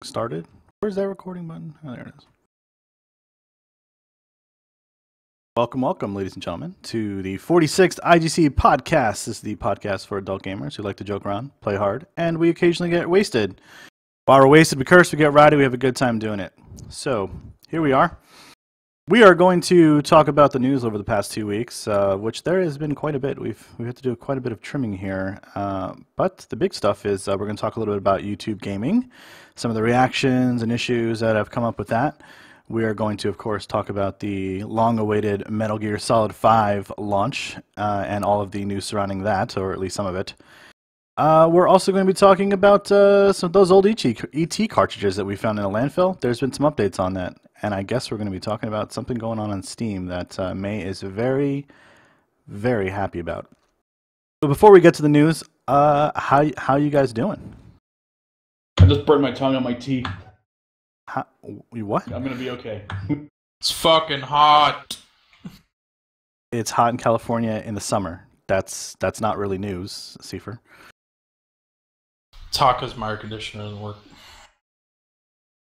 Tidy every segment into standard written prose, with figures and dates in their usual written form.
Started. Where's that recording button? Oh, there it is. Welcome, ladies and gentlemen, to the 46th IGC Podcast. This is the podcast for adult gamers who like to joke around, play hard, and we occasionally get wasted. While we're wasted, we curse, we get rowdy, we have a good time doing it. So, here we are. We are going to talk about the news over the past 2 weeks, which there has been quite a bit. We've had to do quite a bit of trimming here. But the big stuff is we're going to talk a little bit about YouTube gaming, some of the reactions and issues that have come up with that. We are going to, of course, talk about the long-awaited Metal Gear Solid 5 launch and all of the news surrounding that, or at least some of it. We're also going to be talking about some of those old ET cartridges that we found in a landfill. There's been some updates on that, and I guess we're going to be talking about something going on Steam that May is very, very happy about. But before we get to the news, how you guys doing? I just burned my tongue on my teeth. What? I'm gonna be okay. It's fucking hot. It's hot in California in the summer. That's not really news, Seifer. It's hot because my air conditioner doesn't work.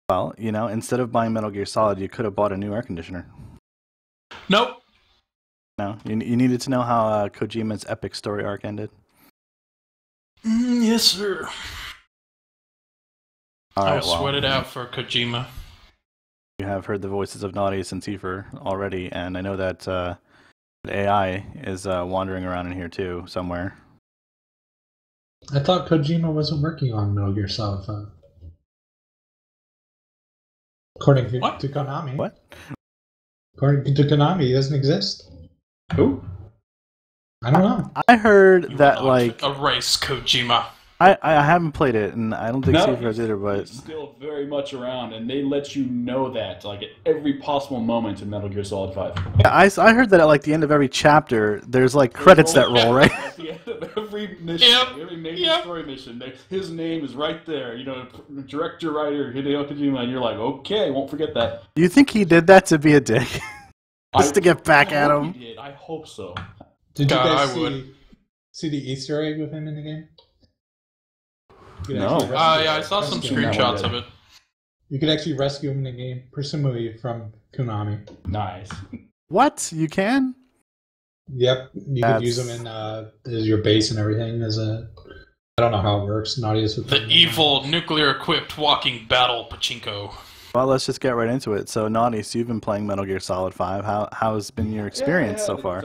Well, you know, instead of buying Metal Gear Solid, you could have bought a new air conditioner. Nope. No, you needed to know how Kojima's epic story arc ended. Yes, sir. I'll sweat it out for Kojima. You have heard the voices of Naughty and Seifer already, and I know that AI is wandering around in here too, somewhere. I thought Kojima wasn't working on Metal Gear Solid 5. According to Konami. What? According to Konami, he doesn't exist. Who? I don't know. I heard You that, will not like... erase Kojima. I haven't played it, and I don't think Seifer has either, but... It's still very much around, and they let you know that, like, at every possible moment in Metal Gear Solid 5. Yeah, I heard that at, like, the end of every chapter, there's, like, credits that roll, right? At the end of every mission, every major story mission, his name is right there. You know, director, writer, Hideo Kojima, and you're like, okay, won't forget that. Do you think he did that to be a dick? Just to get back at him? He did. I hope so. Did you guys I see the Easter egg with him in the game? No. Yeah, I saw some screenshots of it. You could actually rescue him in the game, presumably from Konami. Nice. What? You can? Yep, you could use him in as your base and everything. I don't know how it works. Naughty is with The evil nuclear-equipped walking battle pachinko. Well, let's just get right into it. So, Naughty, so you've been playing Metal Gear Solid 5. How's been your experience so far?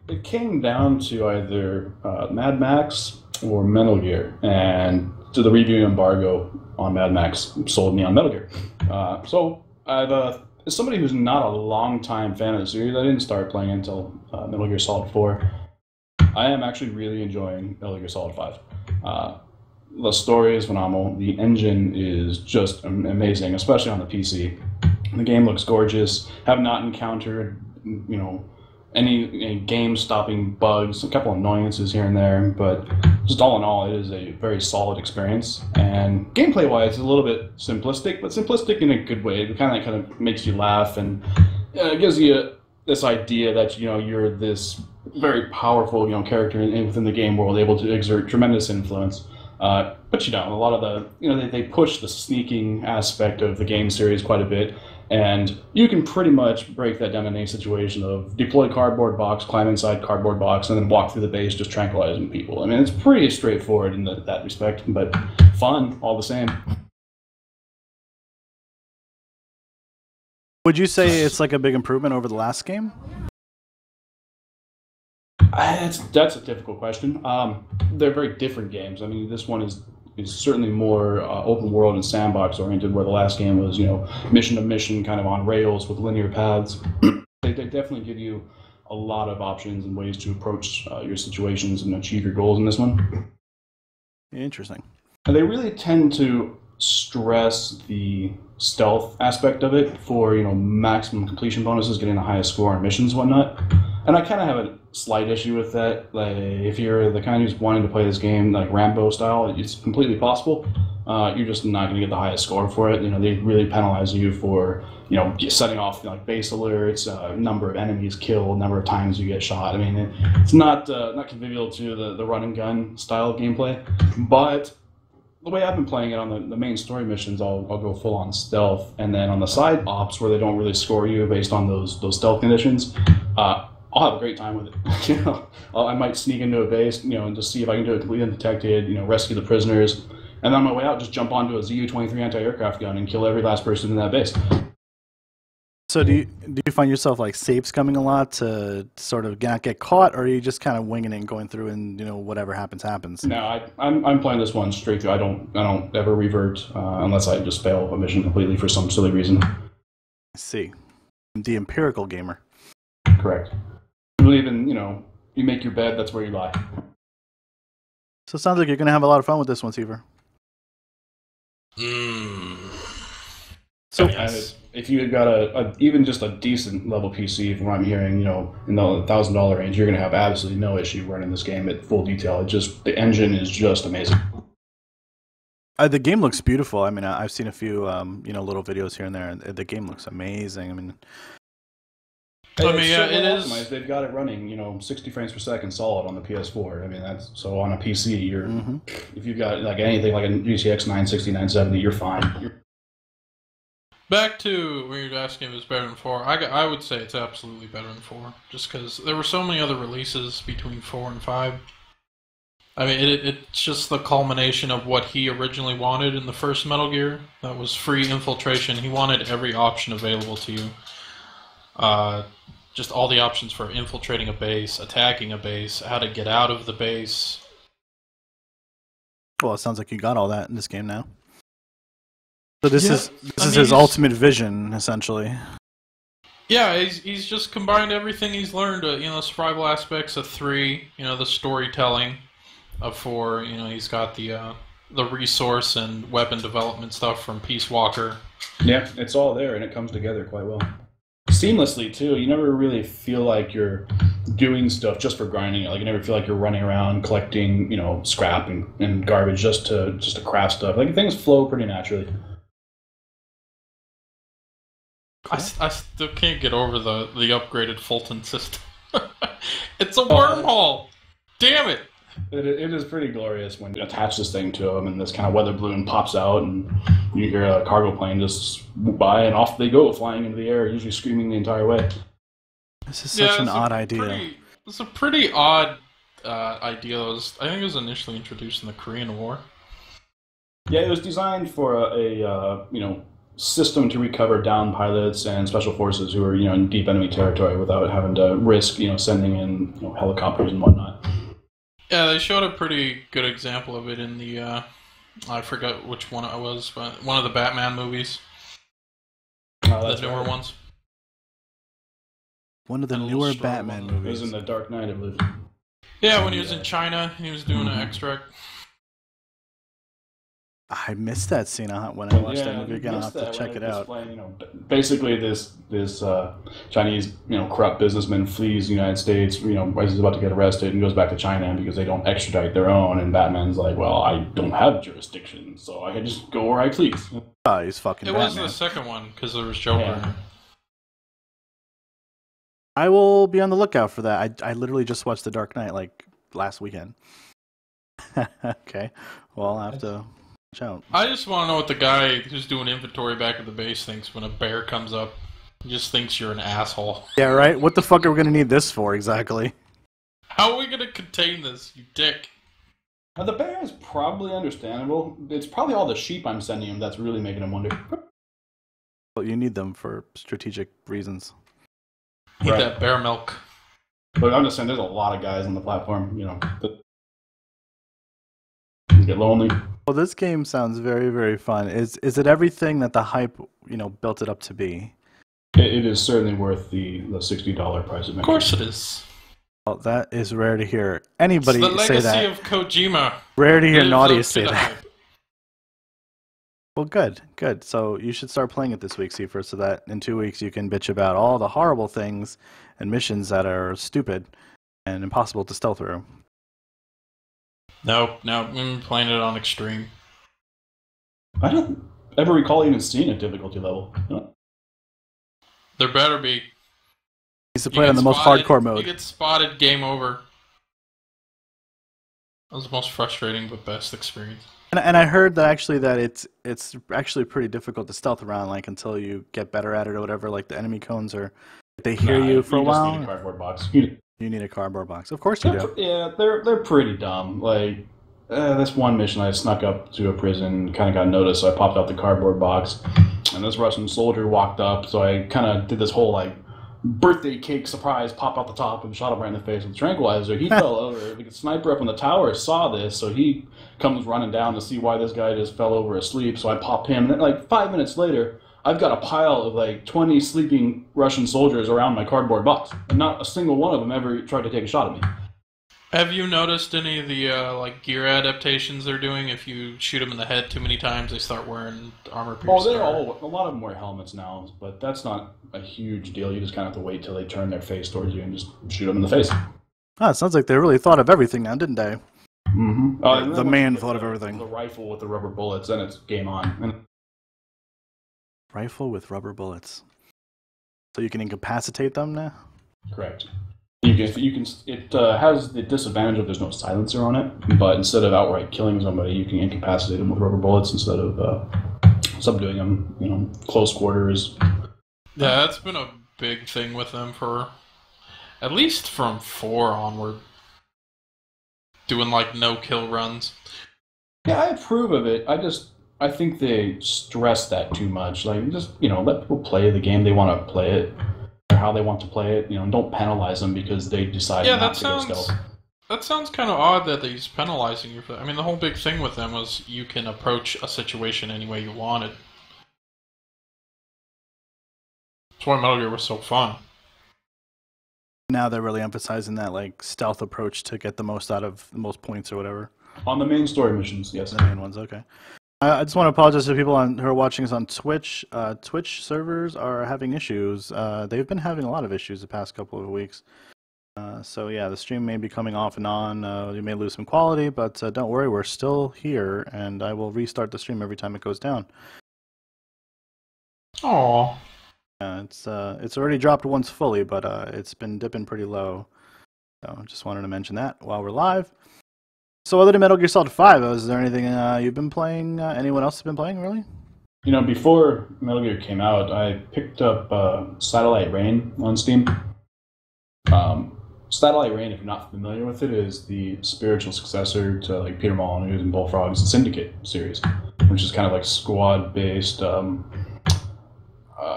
It came down to either Mad Max or Metal Gear, and to the review embargo on Mad Max sold me on Metal Gear. So, as somebody who's not a long-time fan of the series, I didn't start playing until Metal Gear Solid 4. I am actually really enjoying Metal Gear Solid 5. The story is phenomenal. The engine is just amazing, especially on the PC. The game looks gorgeous. Have not encountered, you know, any game-stopping bugs. A couple annoyances here and there, but just all in all, it is a very solid experience. And gameplay-wise, it's a little bit simplistic, but simplistic in a good way. It kind of makes you laugh, and it gives you this idea that, you know, you're this very powerful, you know, character within the game world, able to exert tremendous influence. But you know, a lot of the, you know, they push the sneaking aspect of the game series quite a bit, and you can pretty much break that down in any situation of deploy cardboard box, climb inside cardboard box, and then walk through the base just tranquilizing people. I mean, it's pretty straightforward in that respect, but fun all the same. Would you say it's like a big improvement over the last game? That's a difficult question. They're very different games. I mean, this one is certainly more open world and sandbox oriented, where the last game was, you know, mission to mission, kind of on rails with linear paths. They definitely give you a lot of options and ways to approach your situations and achieve your goals in this one. Interesting. And they really tend to stress the stealth aspect of it for, you know, maximum completion bonuses, getting the highest score on missions and whatnot. And I kind of have a slight issue with that. Like, if you're the kind who's wanting to play this game like Rambo style, it's completely possible. You're just not going to get the highest score for it. You know, they really penalize you for, you know, setting off like base alerts, number of enemies killed, number of times you get shot. I mean, it's not convivial to the run and gun style of gameplay, but the way I've been playing it on the main story missions, I'll go full on stealth, and then on the side ops where they don't really score you based on those stealth conditions, I'll have a great time with it. You know, I might sneak into a base, you know, and just see if I can do it completely undetected. You know, rescue the prisoners, and then on my way out, just jump onto a Zu-23 anti-aircraft gun and kill every last person in that base. So do you find yourself like safe scumming a lot to sort of not get caught, or are you just kind of winging it and going through and, you know, whatever happens happens? No, I'm playing this one straight through. I don't ever revert unless I just fail a mission completely for some silly reason. I see. The empirical gamer. Correct. I believe in, you know, you make your bed, that's where you lie. So it sounds like you're going to have a lot of fun with this one, Seaver. So if you had got even just a decent level PC, from what I'm hearing, you know, in the $1,000 range, you're going to have absolutely no issue running this game at full detail. The engine is just amazing. The game looks beautiful. I mean, I've seen a few, you know, little videos here and there, and the game looks amazing. I mean, yeah, it is. Optimized. They've got it running, you know, 60 frames per second solid on the PS4. I mean, that's so on a PC. You're if you've got like anything like a GTX 960, 970, you're fine. Back to when you were asking if it was better than 4, I would say it's absolutely better than 4, just because there were so many other releases between 4 and 5. I mean, it's just the culmination of what he originally wanted in the first Metal Gear. That was free infiltration. He wanted every option available to you. Just all the options for infiltrating a base, attacking a base, how to get out of the base. Well, it sounds like you got all that in this game now. So this is his ultimate vision, essentially. Yeah, he's just combined everything he's learned. You know, survival aspects of 3. You know, the storytelling of 4. You know, he's got the resource and weapon development stuff from Peace Walker. Yeah, it's all there, and it comes together quite well. Seamlessly too. You never really feel like you're doing stuff just for grinding it. Like you never feel like you're running around collecting, you know, scrap and garbage just to craft stuff. Like things flow pretty naturally. I still can't get over the upgraded Fulton system. It's a wormhole! Damn it! It is pretty glorious when you attach this thing to them and this kind of weather balloon pops out and you hear a cargo plane just swoop by and off they go flying into the air, usually screaming the entire way. This is such an odd idea. It's a pretty odd idea. I think it was initially introduced in the Korean War. Yeah, it was designed for a you know, system to recover downed pilots and special forces who are, you know, in deep enemy territory without having to risk, you know, sending in, you know, helicopters and whatnot. Yeah, they showed a pretty good example of it in the I forgot which one it was, but one of the Batman movies. The newer ones. One of the newer Batman movies. It was in The Dark Knight, I believe. Yeah, when he was in China, he was doing an extract. I missed that scene when I watched that movie again. I'll have to check it out. You know, basically, this Chinese, you know, corrupt businessman flees the United States. You know, he's about to get arrested and goes back to China because they don't extradite their own. And Batman's like, well, I don't have jurisdiction, so I can just go where I please. Oh, he's fucking Batman. It was the second one because there was Joker. Yeah. I will be on the lookout for that. I literally just watched The Dark Knight like last weekend. Okay, well, I'll have to watch out. I just want to know what the guy who's doing inventory back at the base thinks when a bear comes up. He just thinks you're an asshole. Yeah, right? What the fuck are we going to need this for, exactly? How are we going to contain this, you dick? The bear is probably understandable. It's probably all the sheep I'm sending him that's really making him wonder. Well, you need them for strategic reasons. Need that bear milk. But I'm just saying, there's a lot of guys on the platform, you know, that get lonely. Well, this game sounds very, very fun. Is it everything that the hype, you know, built it up to be? It is certainly worth the $60 price of Of course it is. Well, that is rare to hear anybody say that. It's the legacy of Kojima. Rare to hear Naughty say that. Well, good. So you should start playing it this week, Seifer, so that in 2 weeks you can bitch about all the horrible things and missions that are stupid and impossible to stealth through. No, I'm playing it on extreme. I don't ever recall even seeing a difficulty level. No. There better be. He's to play on the most hardcore mode. You get spotted, game over. That was the most frustrating but best experience. And I heard that it's actually pretty difficult to stealth around, like until you get better at it or whatever. Like the enemy cones are, they hear you for a while. You just need a cardboard box. You need a cardboard box. Of course you do. Yeah, they're pretty dumb. Like this one mission, I snuck up to a prison, kind of got noticed, so I popped out the cardboard box, and this Russian soldier walked up. So I kind of did this whole like birthday cake surprise, pop out the top, and shot him right in the face with a tranquilizer. He fell over. The sniper up on the tower saw this, so he comes running down to see why this guy just fell over asleep. So I pop him, and then like 5 minutes later, I've got a pile of like 20 sleeping Russian soldiers around my cardboard box, and not a single one of them ever tried to take a shot at me. Have you noticed any of the like gear adaptations they're doing? If you shoot them in the head too many times, they start wearing armor-pierced. Oh, a lot of them wear helmets now, but that's not a huge deal. You just kind of have to wait till they turn their face towards you and just shoot them in the face. Oh, it sounds like they really thought of everything now, didn't they? Mm-hmm. The man thought of everything. The rifle with the rubber bullets, then it's game on. Rifle with rubber bullets. So you can incapacitate them now? Correct. You can. It has the disadvantage of there's no silencer on it, but instead of outright killing somebody, you can incapacitate them with rubber bullets instead of subduing them. Close quarters. Yeah, that's been a big thing with them for at least from 4 onward. Doing like no-kill runs. Yeah, I approve of it. I think they stress that too much. Like, just let people play the game they want to play it. How they want to play it, don't penalize them because they decide not to go stealth. That sounds kind of odd that he's penalizing you for that. I mean, the whole big thing with them was you can approach a situation any way you wanted. That's why Metal Gear was so fun. Now they're really emphasizing that like stealth approach to get the most out of the most points or whatever. On the main story missions, yes. The main ones, okay. I just want to apologize to people who are watching us on Twitch. Twitch servers are having issues. They've been having a lot of issues the past couple of weeks. So yeah, the stream may be coming off and on. You may lose some quality, but don't worry, we're still here, and I will restart the stream every time it goes down. Aww. It's already dropped once fully, but it's been dipping pretty low. So just wanted to mention that while we're live. So other than Metal Gear Solid 5, is there anything you've been playing? Anyone else has been playing, really? Before Metal Gear came out, I picked up Satellite Rain on Steam. Satellite Rain, if you're not familiar with it, is the spiritual successor to like Peter Molyneux's and Bullfrog's Syndicate series, which is kind of like squad-based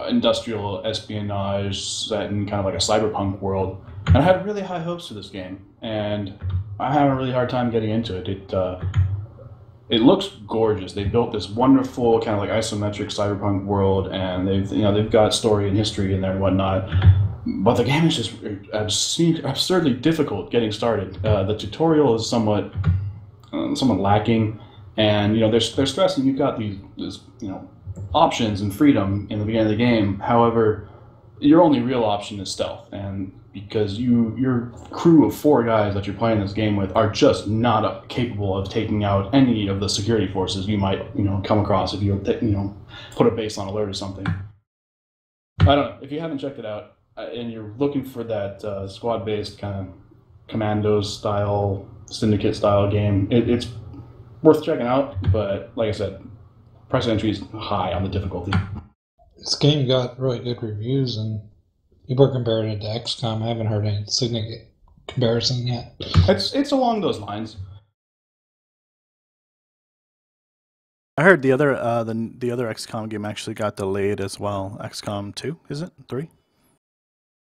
industrial espionage set in kind of like a cyberpunk world. And I had really high hopes for this game, and I have a really hard time getting into it. It looks gorgeous. They built this wonderful kind of like isometric cyberpunk world, and they've got story and history in there and whatnot. But the game is just absurdly difficult getting started. The tutorial is somewhat lacking, and they're stressing you've got these options and freedom in the beginning of the game. However, your only real option is stealth, and because your crew of 4 guys that you're playing this game with are just not capable of taking out any of the security forces you might come across if you put a base on alert or something. I don't know if you haven't checked it out and you're looking for that squad-based kind of commandos style, syndicate style game. It's worth checking out, but like I said, price of entry is high on the difficulty. This game got really good reviews, and people are comparing it to XCOM. I haven't heard any significant comparison yet. It's along those lines. I heard the other XCOM game actually got delayed as well. XCOM 2, is it? 3?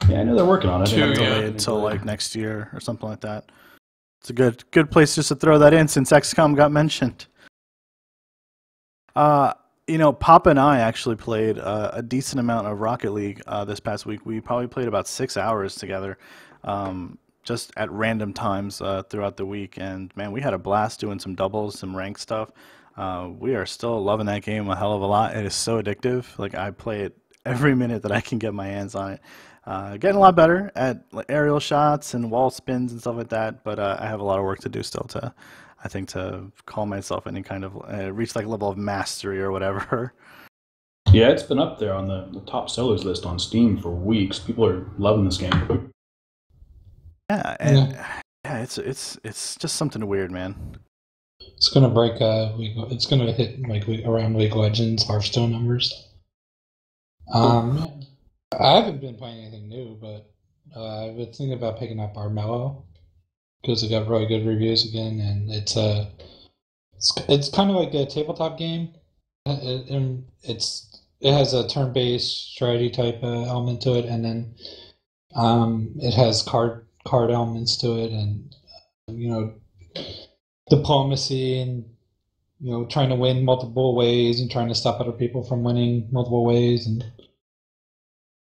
Yeah, I know they're working on it. 2, delayed until like next year or something like that. It's a good place just to throw that in since XCOM got mentioned. Papa and I actually played a decent amount of Rocket League this past week. We probably played about 6 hours together, just at random times throughout the week. And man, we had a blast doing some doubles, some ranked stuff. We are still loving that game a hell of a lot. It is so addictive. Like, I play it every minute that I can get my hands on it. Getting a lot better at aerial shots and wall spins and stuff like that. But I have a lot of work to do still to call myself any kind of reach like level of mastery or whatever. Yeah, it's been up there on the top sellers list on Steam for weeks. People are loving this game. Yeah, and yeah, it's just something weird, man. It's gonna break. It's gonna hit like around League of Legends Hearthstone numbers. I haven't been playing anything new, but I've been thinking about picking up Armello because it got really good reviews again, and it's kind of like a tabletop game, and it has a turn-based strategy type element to it, and then it has card elements to it, and diplomacy, and trying to win multiple ways and trying to stop other people from winning multiple ways, and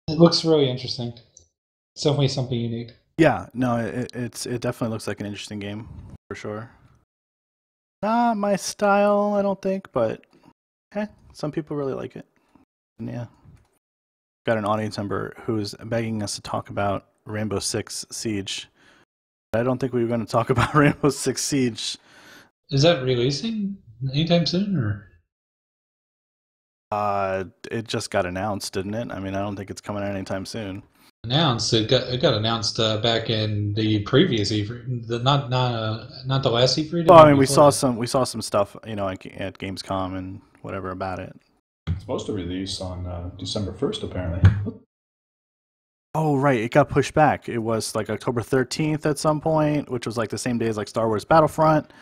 it looks really interesting. It's definitely something unique. Yeah, no, it definitely looks like an interesting game for sure. Not my style, I don't think, but some people really like it. And yeah, got an audience member who's begging us to talk about Rainbow Six Siege. I don't think we were going to talk about Rainbow Six Siege. Is that releasing anytime soon, or? It just got announced, didn't it? I mean, I don't think it's coming out anytime soon. Announced. It got announced back in the previous E3, not the last E3. Well, I mean, we saw some stuff, at Gamescom and whatever about it. It's supposed to release on December 1st, apparently. Oh, right. It got pushed back. It was like October 13th at some point, which was like the same day as like Star Wars Battlefront.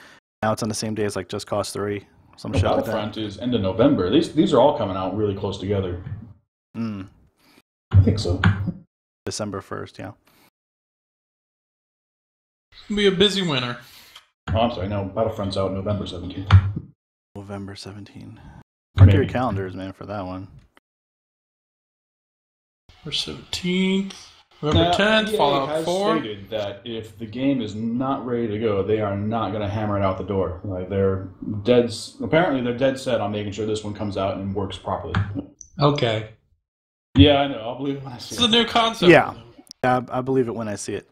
Now it's on the same day as like Just Cause 3. Some shit like that. Battlefront is end of November. These are all coming out really close together. I think so. December 1st, yeah. It'll be a busy winter. Oh, I'm sorry. No, Battlefront's out November 17th. November 17th. Mark your calendars, man, for that one. November 17th. November 10th, Fallout has 4. Stated that if the game is not ready to go, they are not going to hammer it out the door. Like apparently they're dead set on making sure this one comes out and works properly. Okay. Yeah, I know. I'll believe it when I see it. It's a new concept. Yeah, I believe it when I see it.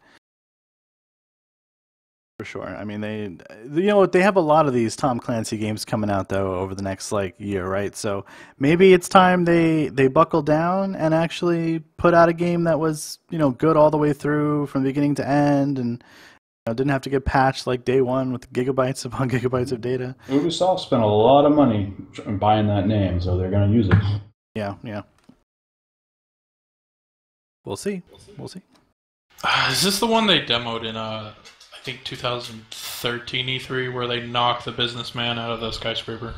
For sure. I mean, they have a lot of these Tom Clancy games coming out though over the next year, right? So maybe it's time they buckle down and actually put out a game that was good all the way through from beginning to end, and didn't have to get patched day one with gigabytes upon gigabytes of data. Ubisoft spent a lot of money buying that name, so they're going to use it. Yeah. We'll see. Is this the one they demoed in I think 2013 E3 where they knocked the businessman out of the skyscraper?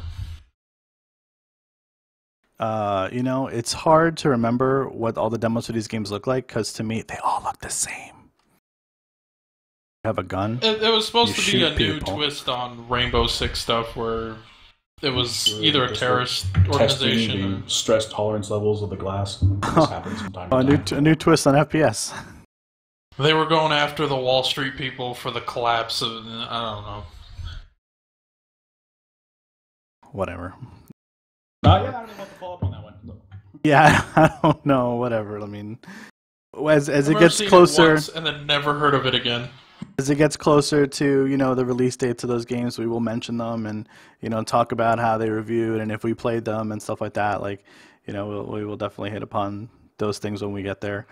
It's hard to remember what all the demos for these games look like because to me they all look the same. You have a gun. It was supposed to be a new twist on Rainbow Six stuff where it was either a terrorist organization testing the stress tolerance levels of the glass. This happens from time to time. A new twist on FPS. They were going after the Wall Street people for the collapse of, I don't know. Whatever. I don't even have to follow up on that one. No. Yeah, I don't know. Whatever. I mean, as it gets seen closer, it once and then never heard of it again. As it gets closer to the release dates of those games, we will mention them and talk about how they reviewed and if we played them and stuff like that. We will definitely hit upon those things when we get there.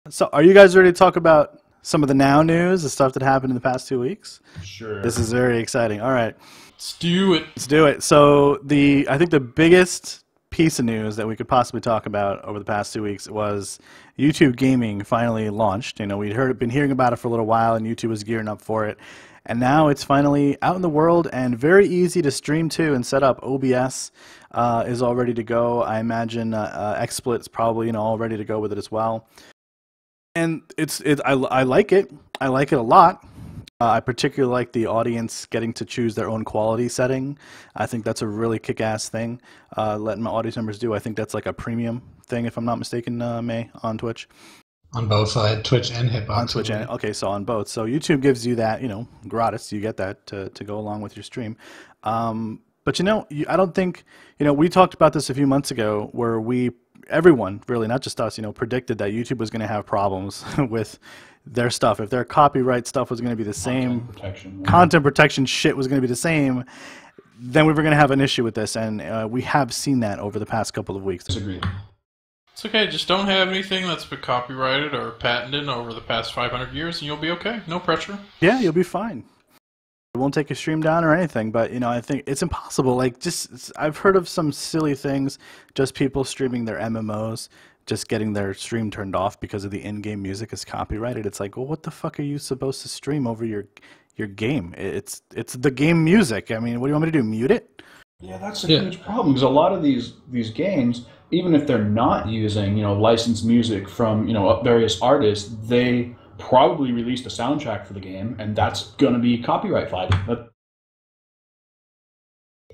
So, are you guys ready to talk about some of the now news, the stuff that happened in the past 2 weeks? Sure. This is very exciting. All right. Let's do it. So, I think the biggest piece of news that we could possibly talk about over the past 2 weeks was YouTube Gaming finally launched. We'd been hearing about it for a little while, and YouTube was gearing up for it. And now it's finally out in the world and very easy to stream to and set up. OBS is all ready to go. I imagine XSplit is probably all ready to go with it as well. And I like it. I like it a lot. I particularly like the audience getting to choose their own quality setting. I think that's a really kick-ass thing. Letting my audience members do. I think that's like a premium thing, if I'm not mistaken, May, on Twitch. On both Twitch and Hitbox. On Twitch and okay, so on both. So YouTube gives you that, gratis. You get that to go along with your stream. But I don't think we talked about this a few months ago, where everyone really, not just us, predicted that YouTube was going to have problems with their stuff. If their copyright stuff was going to be the same, content protection shit was going to be the same, then we were going to have an issue with this, and we have seen that over the past couple of weeks. Disagree. It's okay, just don't have anything that's been copyrighted or patented over the past 500 years, and you'll be okay. No pressure. Yeah, you'll be fine. It won't take a stream down or anything, but I think it's impossible. Like, I've heard of some silly things, just people streaming their MMOs, just getting their stream turned off because of the in-game music is copyrighted. It's like, well, what the fuck are you supposed to stream over your game? It's the game music. I mean, what do you want me to do? Mute it? Yeah, that's a huge problem, because a lot of these games, even if they're not using licensed music from various artists, they probably released a soundtrack for the game, and that's going to be copyright flagged.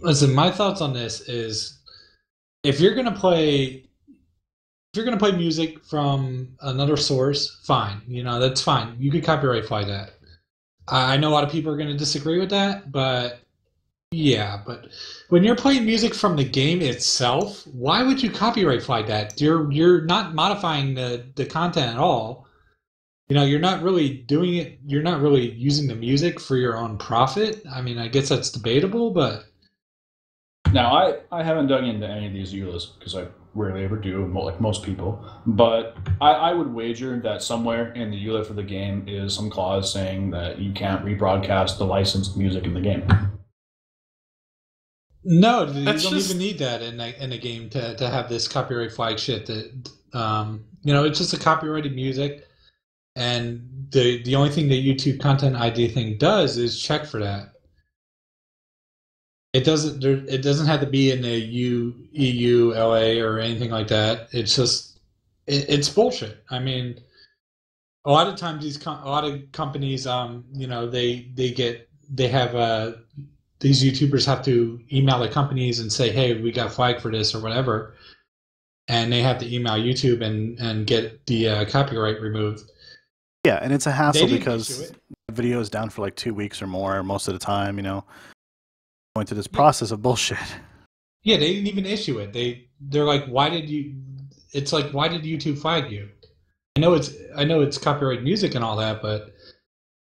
Listen, my thoughts on this is, if you're going to play music from another source, fine. That's fine. You could copyright flag that. I know a lot of people are going to disagree with that, but yeah. But when you're playing music from the game itself, why would you copyright flag that? You're not modifying the content at all. You're not really doing it. You're not really using the music for your own profit. I mean, I guess that's debatable, but now I haven't dug into any of these EULAs because I rarely ever do, like most people. But I would wager that somewhere in the EULA for the game is some clause saying that you can't rebroadcast the licensed music in the game. No, you don't even need that in a game to have this copyright flag shit. That it's just a copyrighted music. And the only thing the YouTube Content ID thing does is check for that. It doesn't have to be in the EU, LA, or anything like that. It's just it's bullshit. I mean, a lot of times a lot of companies, these YouTubers have to email the companies and say, hey, we got flagged for this or whatever, and they have to email YouTube and get the copyright removed. Yeah, and it's a hassle because the video is down for like 2 weeks or more most of the time, going through this process of bullshit. Yeah, they didn't even issue it. They're like, why did YouTube flag you? I know it's copyright music and all that, but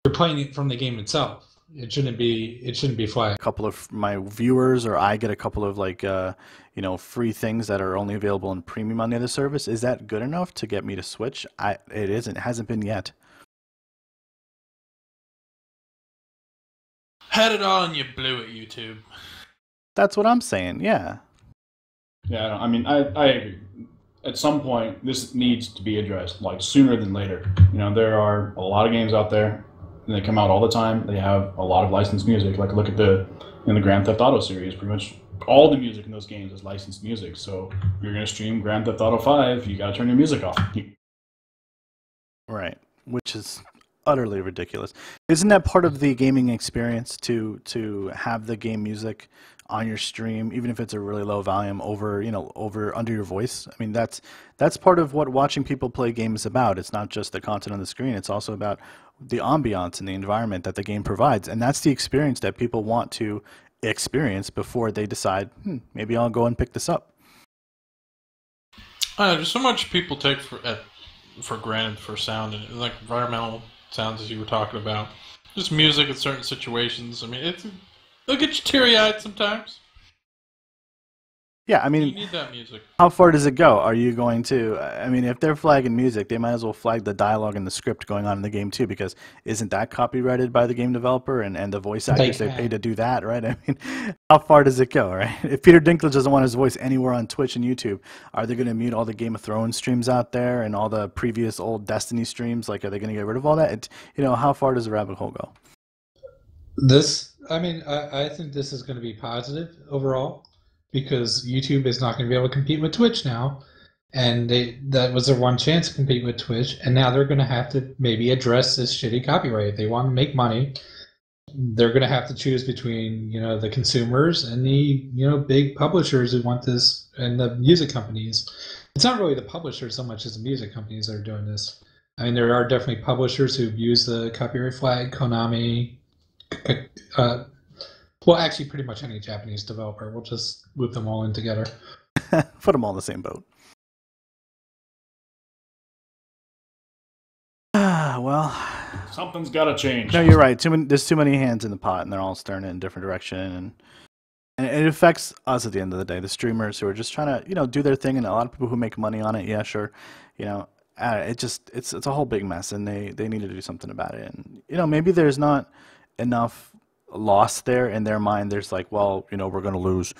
you're playing it from the game itself. It shouldn't be flagged. A couple of my viewers or I get a couple of free things that are only available in premium on the other service. Is that good enough to get me to switch? It isn't. It hasn't been yet. Had it all and you blew it, YouTube. That's what I'm saying, yeah. Yeah, I mean, I agree. At some point, this needs to be addressed, like sooner than later. There are a lot of games out there, and they come out all the time. They have a lot of licensed music. Like, look at the Grand Theft Auto series. Pretty much all the music in those games is licensed music. So if you're going to stream Grand Theft Auto 5, you got to turn your music off. Right, which is utterly ridiculous. Isn't that part of the gaming experience to have the game music on your stream, even if it's a really low volume, over under your voice? I mean, that's part of what watching people play games is about. It's not just the content on the screen. It's also about the ambiance and the environment that the game provides, and that's the experience that people want to experience before they decide, maybe I'll go and pick this up. There's so much people take for granted for sound and like environmental sounds, as you were talking about. Just music in certain situations. I mean, it'll get you teary-eyed sometimes. Yeah, I mean, you need that music. How far does it go? Are you going to, I mean, if they're flagging music, they might as well flag the dialogue and the script going on in the game too, because isn't that copyrighted by the game developer and the voice actors they pay to do that, right? I mean, how far does it go, right? If Peter Dinklage doesn't want his voice anywhere on Twitch and YouTube, are they going to mute all the Game of Thrones streams out there and all the previous old Destiny streams? Like, are they going to get rid of all that? How far does the rabbit hole go? I think this is going to be positive overall, because YouTube is not going to be able to compete with Twitch now, and that was their one chance to compete with Twitch, and now they're going to have to maybe address this shitty copyright. If they want to make money, they're going to have to choose between the consumers and the big publishers who want this, and the music companies. It's not really the publishers so much as the music companies that are doing this. I mean, there are definitely publishers who've used the copyright flag, Konami. Well, actually, pretty much any Japanese developer. We'll just loop them all in together. Put them all in the same boat. Well, something's got to change. No, you're right. There's too many hands in the pot, and they're all stirring it in a different direction, and it affects us at the end of the day, the streamers who are just trying to do their thing, and a lot of people who make money on it. Yeah, sure, it's a whole big mess, and they need to do something about it. And maybe there's not enough loss there in their mind. There's like, well, we'll lose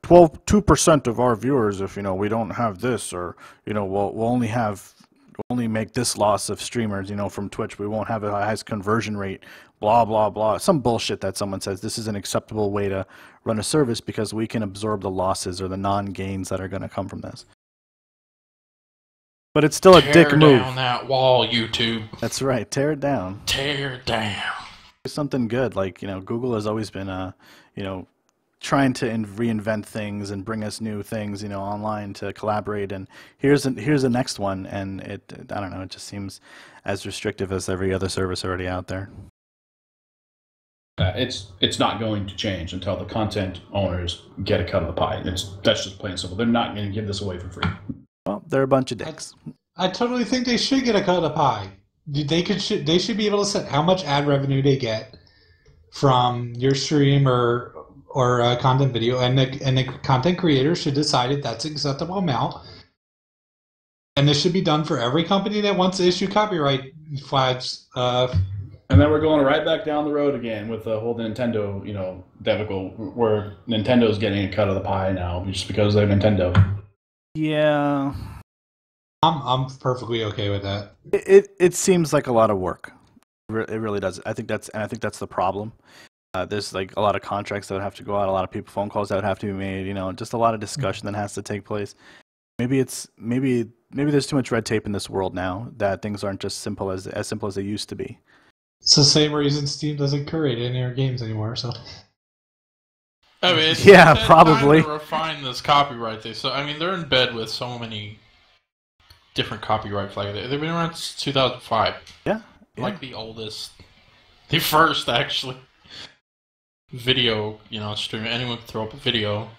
2% of our viewers if we don't have this, or we'll only make this loss of streamers from Twitch. We won't have a highest conversion rate, blah blah blah, some bullshit that someone says. This is an acceptable way to run a service because we can absorb the losses or the non-gains that are going to come from this. But it's still a dick move. Tear down that wall, YouTube. That's right, tear it down. Tear it down. Do something good. Like, Google has always been trying to reinvent things and bring us new things, online to collaborate. And here's the next one, and I don't know, it just seems as restrictive as every other service already out there. It's not going to change until the content owners get a cut of the pie. That's just plain simple. They're not going to give this away for free. Well, they're a bunch of dicks. I totally think they should get a cut of the pie. They should be able to set how much ad revenue they get from your stream or content video, and the content creator should decide if that's an acceptable amount. And this should be done for every company that wants to issue copyright flags. And then we're going right back down the road again with the whole Nintendo, debacle, where Nintendo's getting a cut of the pie now just because they're Nintendo. Yeah, I'm perfectly okay with that. It seems like a lot of work. It really does. I think that's the problem. There's like a lot of contracts that would have to go out, a lot of phone calls that would have to be made. Just a lot of discussion that has to take place. Maybe there's too much red tape in this world now that things aren't just simple as they used to be. It's the same reason Steam doesn't curate any of their games anymore. So. I mean, it's probably time to refine this copyright thing. So they're in bed with so many different copyright flags. They've been around since 2005. Yeah. Like the oldest, the first actually video, stream. Anyone can throw up a video.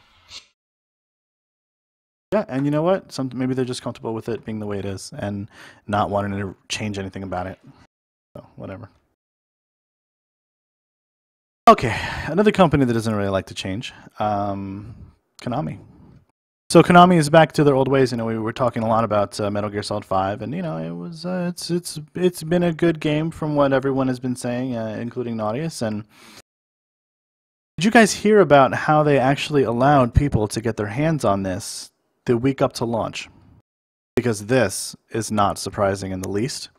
Yeah, and you know what? Maybe they're just comfortable with it being the way it is and not wanting to change anything about it. So whatever. Okay, another company that doesn't really like to change, Konami. So Konami is back to their old ways. We were talking a lot about Metal Gear Solid 5, and it was it's been a good game from what everyone has been saying, including Nautilus. And did you guys hear about how they actually allowed people to get their hands on this the week up to launch? Because this is not surprising in the least,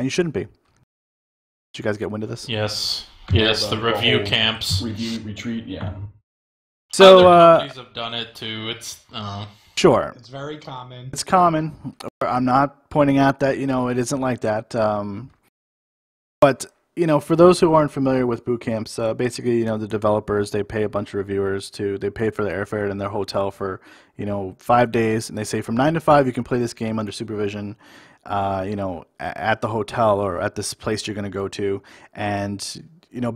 and you shouldn't be. Did you guys get wind of this? Yes. Yes, the review camps. Review retreat, yeah. So other companies have done it too. It's sure. It's very common. It's common. I'm not pointing out that it isn't like that. But for those who aren't familiar with boot camps, basically the developers, they pay a bunch of reviewers they pay for their airfare and their hotel for 5 days, and they say from 9 to 5 you can play this game under supervision. At the hotel or at this place you're going to go to, and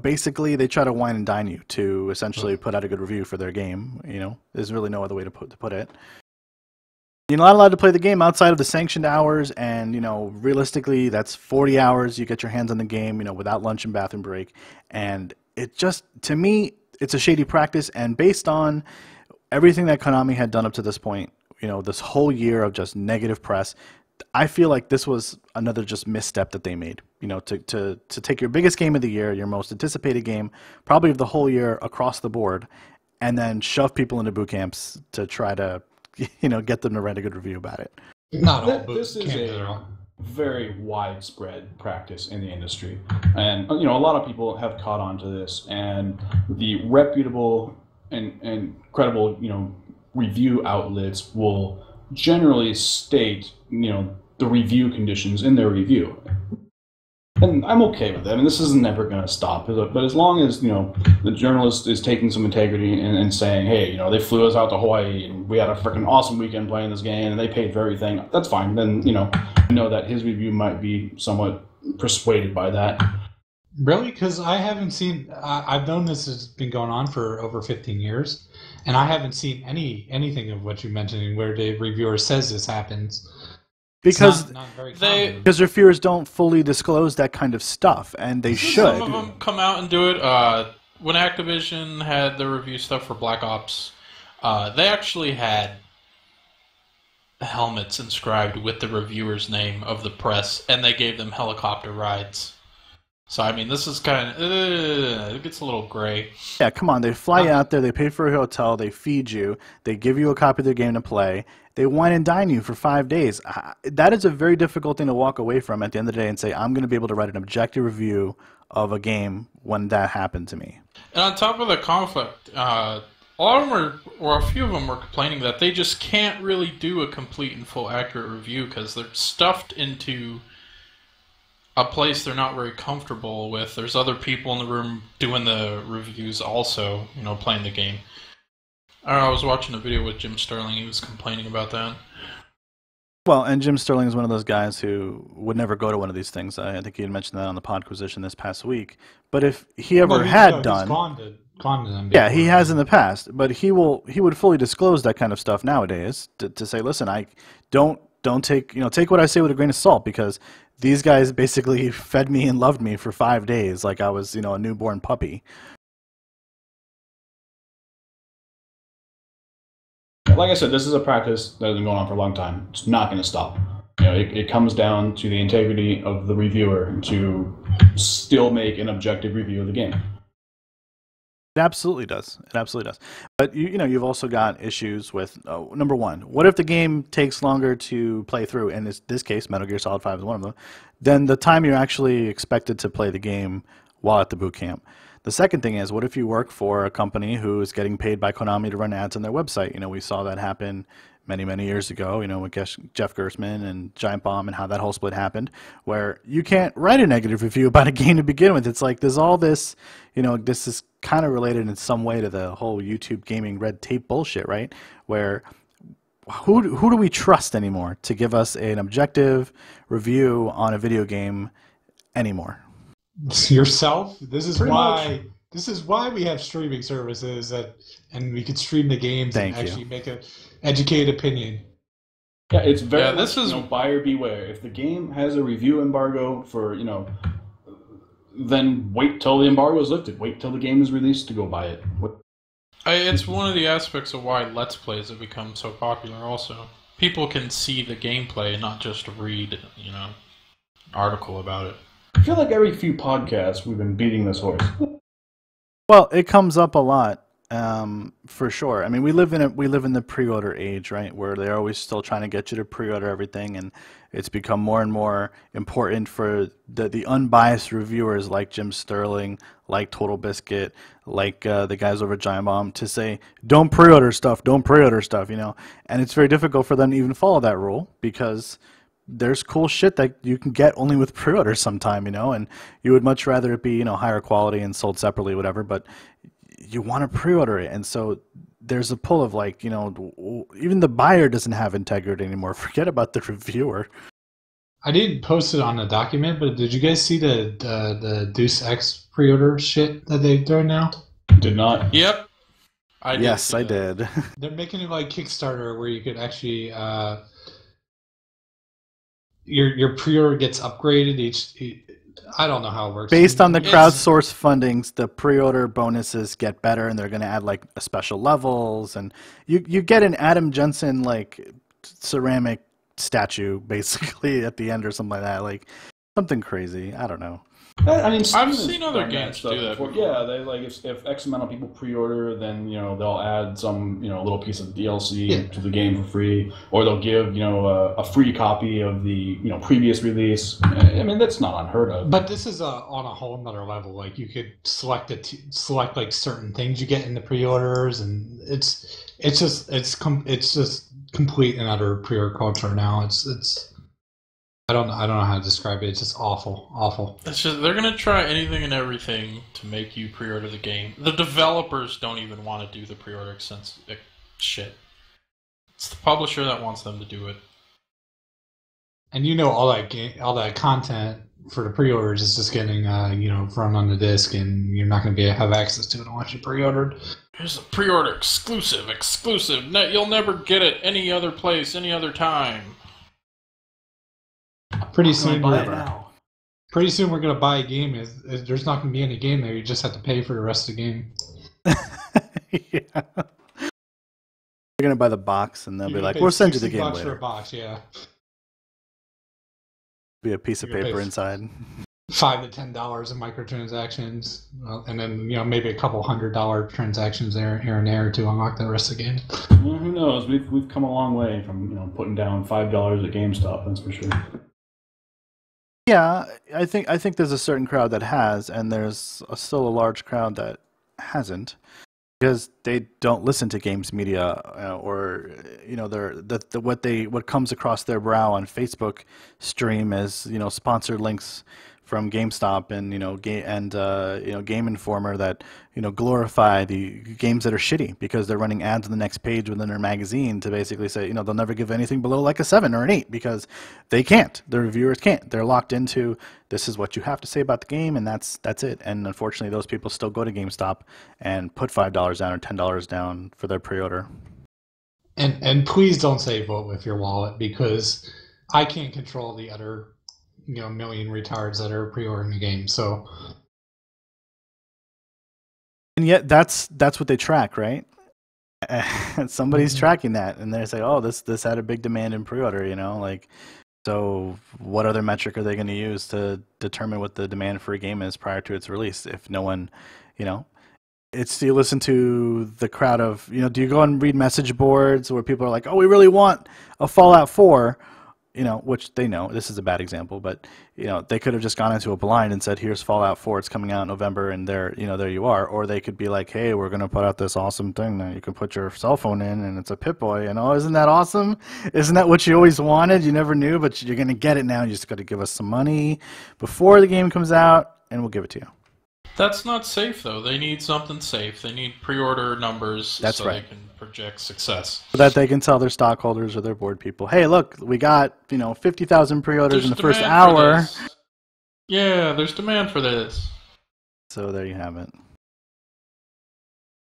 basically they try to wine and dine you to essentially put out a good review for their game. There's really no other way to put it. You're not allowed to play the game outside of the sanctioned hours, and realistically that's 40 hours you get your hands on the game, without lunch and bathroom break. And it just, to me, it's a shady practice, and based on everything that Konami had done up to this point, this whole year of just negative press, I feel like this was another just misstep that they made. To take your biggest game of the year, your most anticipated game, probably of the whole year across the board, and then shove people into boot camps to try to, get them to write a good review about it. Not all boot This is camps a very widespread practice in the industry, and a lot of people have caught on to this, and the reputable and credible review outlets will generally state the review conditions in their review, and I'm okay with that. This is never going to stop, but as long as the journalist is taking some integrity and saying, hey, they flew us out to Hawaii and we had a freaking awesome weekend playing this game and they paid for everything, that's fine. Then I know that his review might be somewhat persuaded by that. Really? Because I haven't seen. I've known this has been going on for over 15 years, and I haven't seen anything of what you're mentioning where the reviewer says this happens. Because not very common. because reviewers don't fully disclose that kind of stuff, and they should. Some of them come out and do it. When Activision had the review stuff for Black Ops, they actually had helmets inscribed with the reviewer's name of the press, and they gave them helicopter rides So, I mean, this is kind of, it gets a little gray. Yeah, come on. They fly you out there. They pay for a hotel. They feed you. They give you a copy of their game to play. They wine and dine you for 5 days. That is a very difficult thing to walk away from at the end of the day and say, I'm going to be able to write an objective review of a game when that happened to me. And on top of the conflict, a lot of them or a few of them were complaining that they just can't really do a complete and full accurate review because they're stuffed into a place they're not very comfortable with. There's other people in the room doing the reviews also, playing the game. I was watching a video with Jim Sterling. He was complaining about that. Well, and Jim Sterling is one of those guys who would never go to one of these things. I think he had mentioned that on the Podquisition this past week. But if he ever had done... He's gone to them yeah, he has in the past. But he would fully disclose that kind of stuff nowadays to say, listen, I don't take what I say with a grain of salt, because these guys basically fed me and loved me for 5 days like I was, a newborn puppy. Like I said, this is a practice that has been going on for a long time. It's not going to stop. It comes down to the integrity of the reviewer to still make an objective review of the game. It absolutely does. It absolutely does. But you've also got issues with number one. What if the game takes longer to play through? And in this case, Metal Gear Solid 5 is one of them. Then the time you're actually expected to play the game while at the boot camp. The second thing is, what if you work for a company who is getting paid by Konami to run ads on their website? We saw that happen many years ago, with Jeff Gerstmann and Giant Bomb and how that whole split happened, where you can't write a negative review about a game to begin with. It's like there's all this, this is kind of related in some way to the whole YouTube gaming red tape bullshit, right? Where who do we trust anymore to give us an objective review on a video game anymore? Yourself. This is Pretty why. much. This is why we have streaming services and we could stream the games and actually make an educated opinion. Yeah, it's very. Yeah, this is buyer beware. If the game has a review embargo for then wait till the embargo is lifted. Wait till the game is released to go buy it. It's one of the aspects of why Let's Plays have become so popular. Also, people can see the gameplay and not just read, an article about it. I feel like every few podcasts we've been beating this horse. Well, it comes up a lot, for sure. I mean, we live in the pre-order age, right? Where they're always still trying to get you to pre-order everything, and it's become more and more important for the unbiased reviewers like Jim Sterling, like Total Biscuit, like the guys over at Giant Bomb to say, don't pre-order stuff, and it's very difficult for them to even follow that rule because there's cool shit that you can get only with pre-order sometime, and you would much rather it be, higher quality and sold separately, whatever, but you want to pre-order it. And so there's a pull of like, even the buyer doesn't have integrity anymore. Forget about the reviewer. I didn't post it on the document, but did you guys see the Deus Ex pre-order shit that they've done now? Did not. Yep. I did. They're making it like Kickstarter where you could actually... Your pre-order gets upgraded each. I don't know how it works. Based on the crowdsourced fundings, the pre-order bonuses get better, and they're going to add like a special levels, and you get an Adam Jensen like ceramic statue basically at the end or something like that, like something crazy. I don't know. I mean, I've seen other games do that before. Yeah, they like if X amount of people pre-order, then they'll add some little piece of DLC to the game for free, or they'll give a free copy of the previous release. I mean, that's not unheard of. But this is on a whole nother level. Like you could select like certain things you get in the pre-orders, and it's just complete and utter pre-order culture now. It's I don't know how to describe it. It's just awful. It's just they're gonna try anything and everything to make you pre-order the game. The developers don't even want to do the pre-order shit. It's the publisher that wants them to do it. And all that content for the pre-orders is just getting run on the disc, and you're not going to have access to it unless you pre-ordered. Here's a pre-order exclusive. You'll never get it any other place, any other time. Pretty soon we're going to buy a game. There's not going to be any game there. You just have to pay for the rest of the game. Yeah. You're going to buy the box, and they'll be like, we'll send you the game later. For a box, yeah. Be a piece of paper inside. $5 to $10 in microtransactions, and then maybe a couple $100 transactions here and there to unlock the rest of the game. Well, who knows? We've come a long way from putting down $5 at GameStop. That's for sure. Yeah, I think there's a certain crowd that has, and there's still a large crowd that hasn't, because they don't listen to games media, or what comes across their brow on Facebook stream as sponsored links from GameStop and Game Informer that glorify the games that are shitty because they're running ads on the next page within their magazine to basically say they'll never give anything below like a 7 or an 8 because they can't. The reviewers can't. They're locked into this is what you have to say about the game and that's it. And unfortunately, those people still go to GameStop and put $5 down or $10 down for their pre-order. And please don't say vote with your wallet, because I can't control the other million retards that are pre-ordering the game. So, and yet that's what they track, right? Somebody's tracking that, and they say, "Oh, this had a big demand in pre-order," So, what other metric are they going to use to determine what the demand for a game is prior to its release? If no one, it's you listen to the crowd of, do you go and read message boards where people are like, "Oh, we really want a Fallout 4." Which they know this is a bad example, but they could have just gone into a blind and said, "Here's Fallout 4, it's coming out in November," and there you are. Or they could be like, "Hey, we're going to put out this awesome thing that you can put your cell phone in, and it's a Pip-Boy, and isn't that awesome? Isn't that what you always wanted? You never knew, but you're going to get it now. You just got to give us some money before the game comes out, and we'll give it to you." That's not safe, though. They need something safe. They need pre-order numbers That's so right. They can project success. So that they can tell their stockholders or their board people, "Hey, look, we got 50,000 pre-orders in the first hour." Yeah, there's demand for this. So there you have it.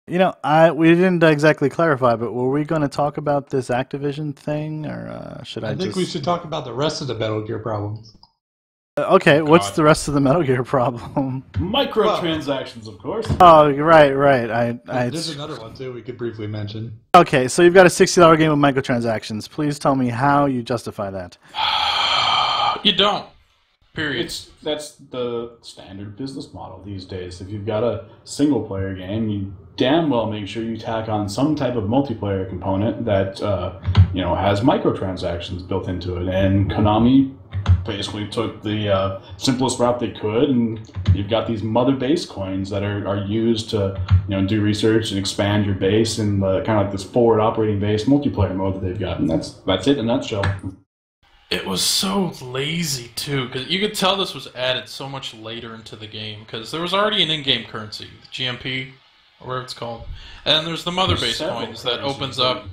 We didn't exactly clarify, but were we going to talk about this Activision thing, or should I think we should talk about the rest of the Metal Gear problems. Okay, what's the rest of the Metal Gear problem? Microtransactions, of course. Oh, right. There's another one, too, we could briefly mention. Okay, so you've got a $60 game with microtransactions. Please tell me how you justify that. You don't. Period. That's the standard business model these days. If you've got a single-player game, you damn well make sure you tack on some type of multiplayer component that has microtransactions built into it. And Konami basically took the simplest route they could, and you've got these mother base coins that are used to do research and expand your base in the kind of like this forward operating base multiplayer mode that they've got. And that's it in a nutshell. It was so lazy, too, because you could tell this was added so much later into the game, because there was already an in-game currency, the GMP, or whatever it's called, and there's the mother base coins that opens up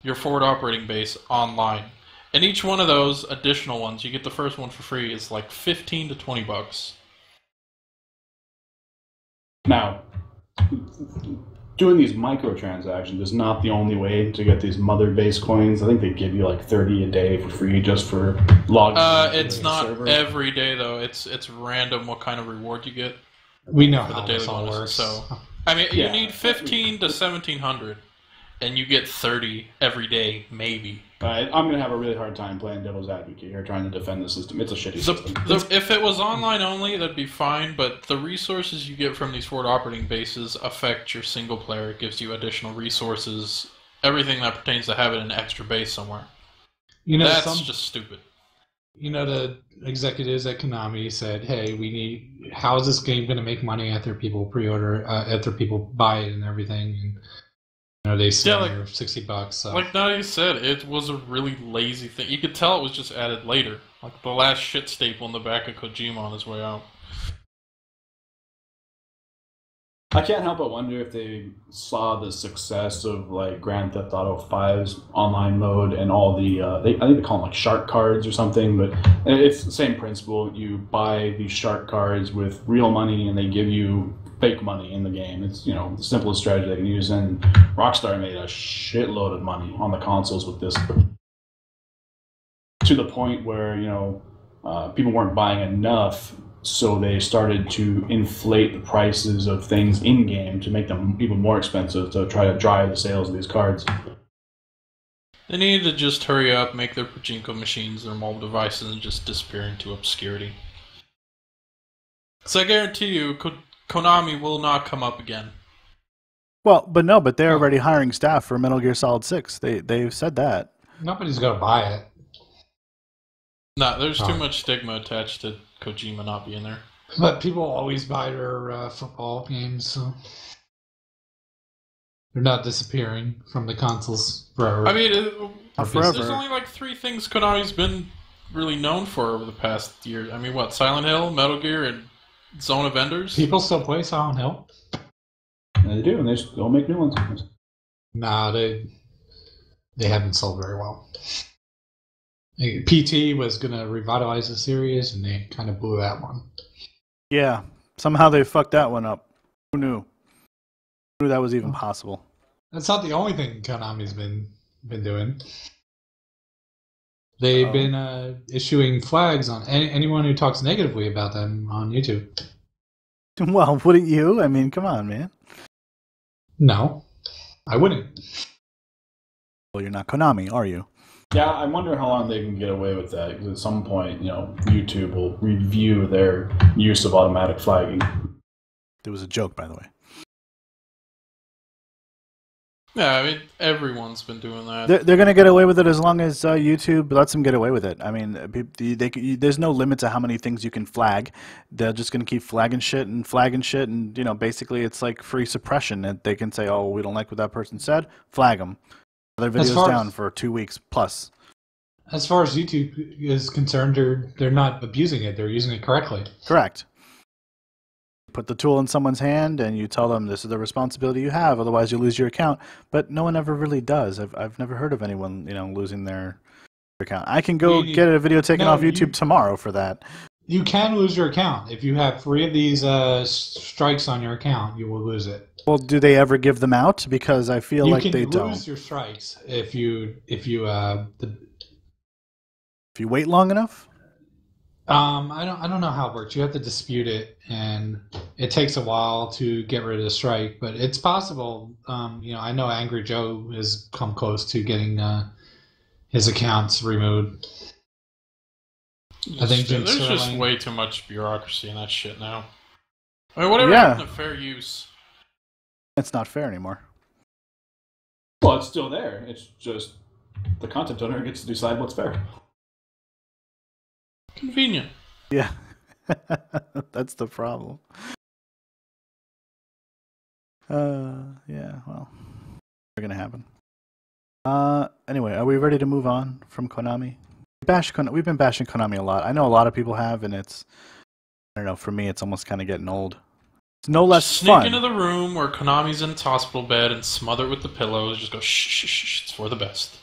your forward operating base online. And each one of those additional ones, you get the first one for free, is like $15 to $20. Now, doing these microtransactions is not the only way to get these mother base coins. I think they give you like 30 a day for free just for logging. It's not every day though. It's random what kind of reward you get. We know for how the daily this all bonus. works. So I mean, you need 15 to 1700, and you get 30 every day, maybe. I'm going to have a really hard time playing devil's advocate here, trying to defend the system. It's a shitty system. If it was online only, that'd be fine, but the resources you get from these forward operating bases affect your single player. It gives you additional resources, everything that pertains to having an extra base somewhere. That's just stupid. The executives at Konami said, "Hey, how is this game going to make money after people pre-order, after people buy it and everything?" And they sell $60. So. Like Nadia said, it was a really lazy thing. You could tell it was just added later, like the last shit staple in the back of Kojima on his way out. I can't help but wonder if they saw the success of like Grand Theft Auto 5's online mode and all the I think they call them like shark cards or something, but it's the same principle. You buy these shark cards with real money, and they give you fake money in the game. It's the simplest strategy they can use, and Rockstar made a shitload of money on the consoles with this, to the point where people weren't buying enough. So they started to inflate the prices of things in-game to make them even more expensive to try to drive the sales of these cards. They needed to just hurry up, make their pachinko machines, their mobile devices, and just disappear into obscurity. So I guarantee you, Konami will not come up again. Well, but they're already hiring staff for Metal Gear Solid 6. They've said that. Nobody's gonna buy it. No, there's too much stigma attached to Kojima not being there. But people always buy their football games, so they're not disappearing from the consoles forever. I mean, forever. There's only like 3 things Konami's been really known for over the past year. I mean, what? Silent Hill, Metal Gear, and Zone of Enders? People still play Silent Hill? They do, and they still make new ones. Nah, they haven't sold very well. PT was going to revitalize the series, and they kind of blew that one. Yeah, somehow they fucked that one up. Who knew? Who knew that was even possible? That's not the only thing Konami's been doing. They've been issuing flags on anyone who talks negatively about them on YouTube. Well, wouldn't you? I mean, come on, man. No, I wouldn't. Well, you're not Konami, are you? Yeah, I wonder how long they can get away with that, because at some point, YouTube will review their use of automatic flagging. It was a joke, by the way. Yeah, I mean, everyone's been doing that. They're going to get away with it as long as YouTube lets them get away with it. I mean, there's no limit to how many things you can flag. They're just going to keep flagging shit, and basically it's like free suppression. And they can say, oh, we don't like what that person said, flag them. Their video's down for 2 weeks plus. As far as YouTube is concerned, they're not abusing it. They're using it correctly. Correct. Put the tool in someone's hand and you tell them this is the responsibility you have, otherwise you lose your account. But no one ever really does. I've never heard of anyone losing their account. I can go get a video taken off YouTube tomorrow for that. You can lose your account. If you have 3 of these strikes on your account, you will lose it. Well, do they ever give them out? Because I feel like they don't. You can lose your strikes if you wait long enough. I don't know how it works. You have to dispute it, and it takes a while to get rid of the strike. But it's possible. I know Angry Joe has come close to getting his accounts removed. I think there's just way too much bureaucracy in that shit now. I mean, whatever happened to fair use? It's not fair anymore. Well, it's still there. It's just the content owner gets to decide what's fair. Convenient. Yeah. That's the problem. Yeah, well, it's going to happen. Anyway, are we ready to move on from Konami? We've been bashing Konami a lot. I know a lot of people have, and it's, I don't know, for me, it's almost kind of getting old. It's no less fun. Sneak into the room where Konami's in its hospital bed and smother it with the pillows. Just go, shh, shh, shh, it's for the best.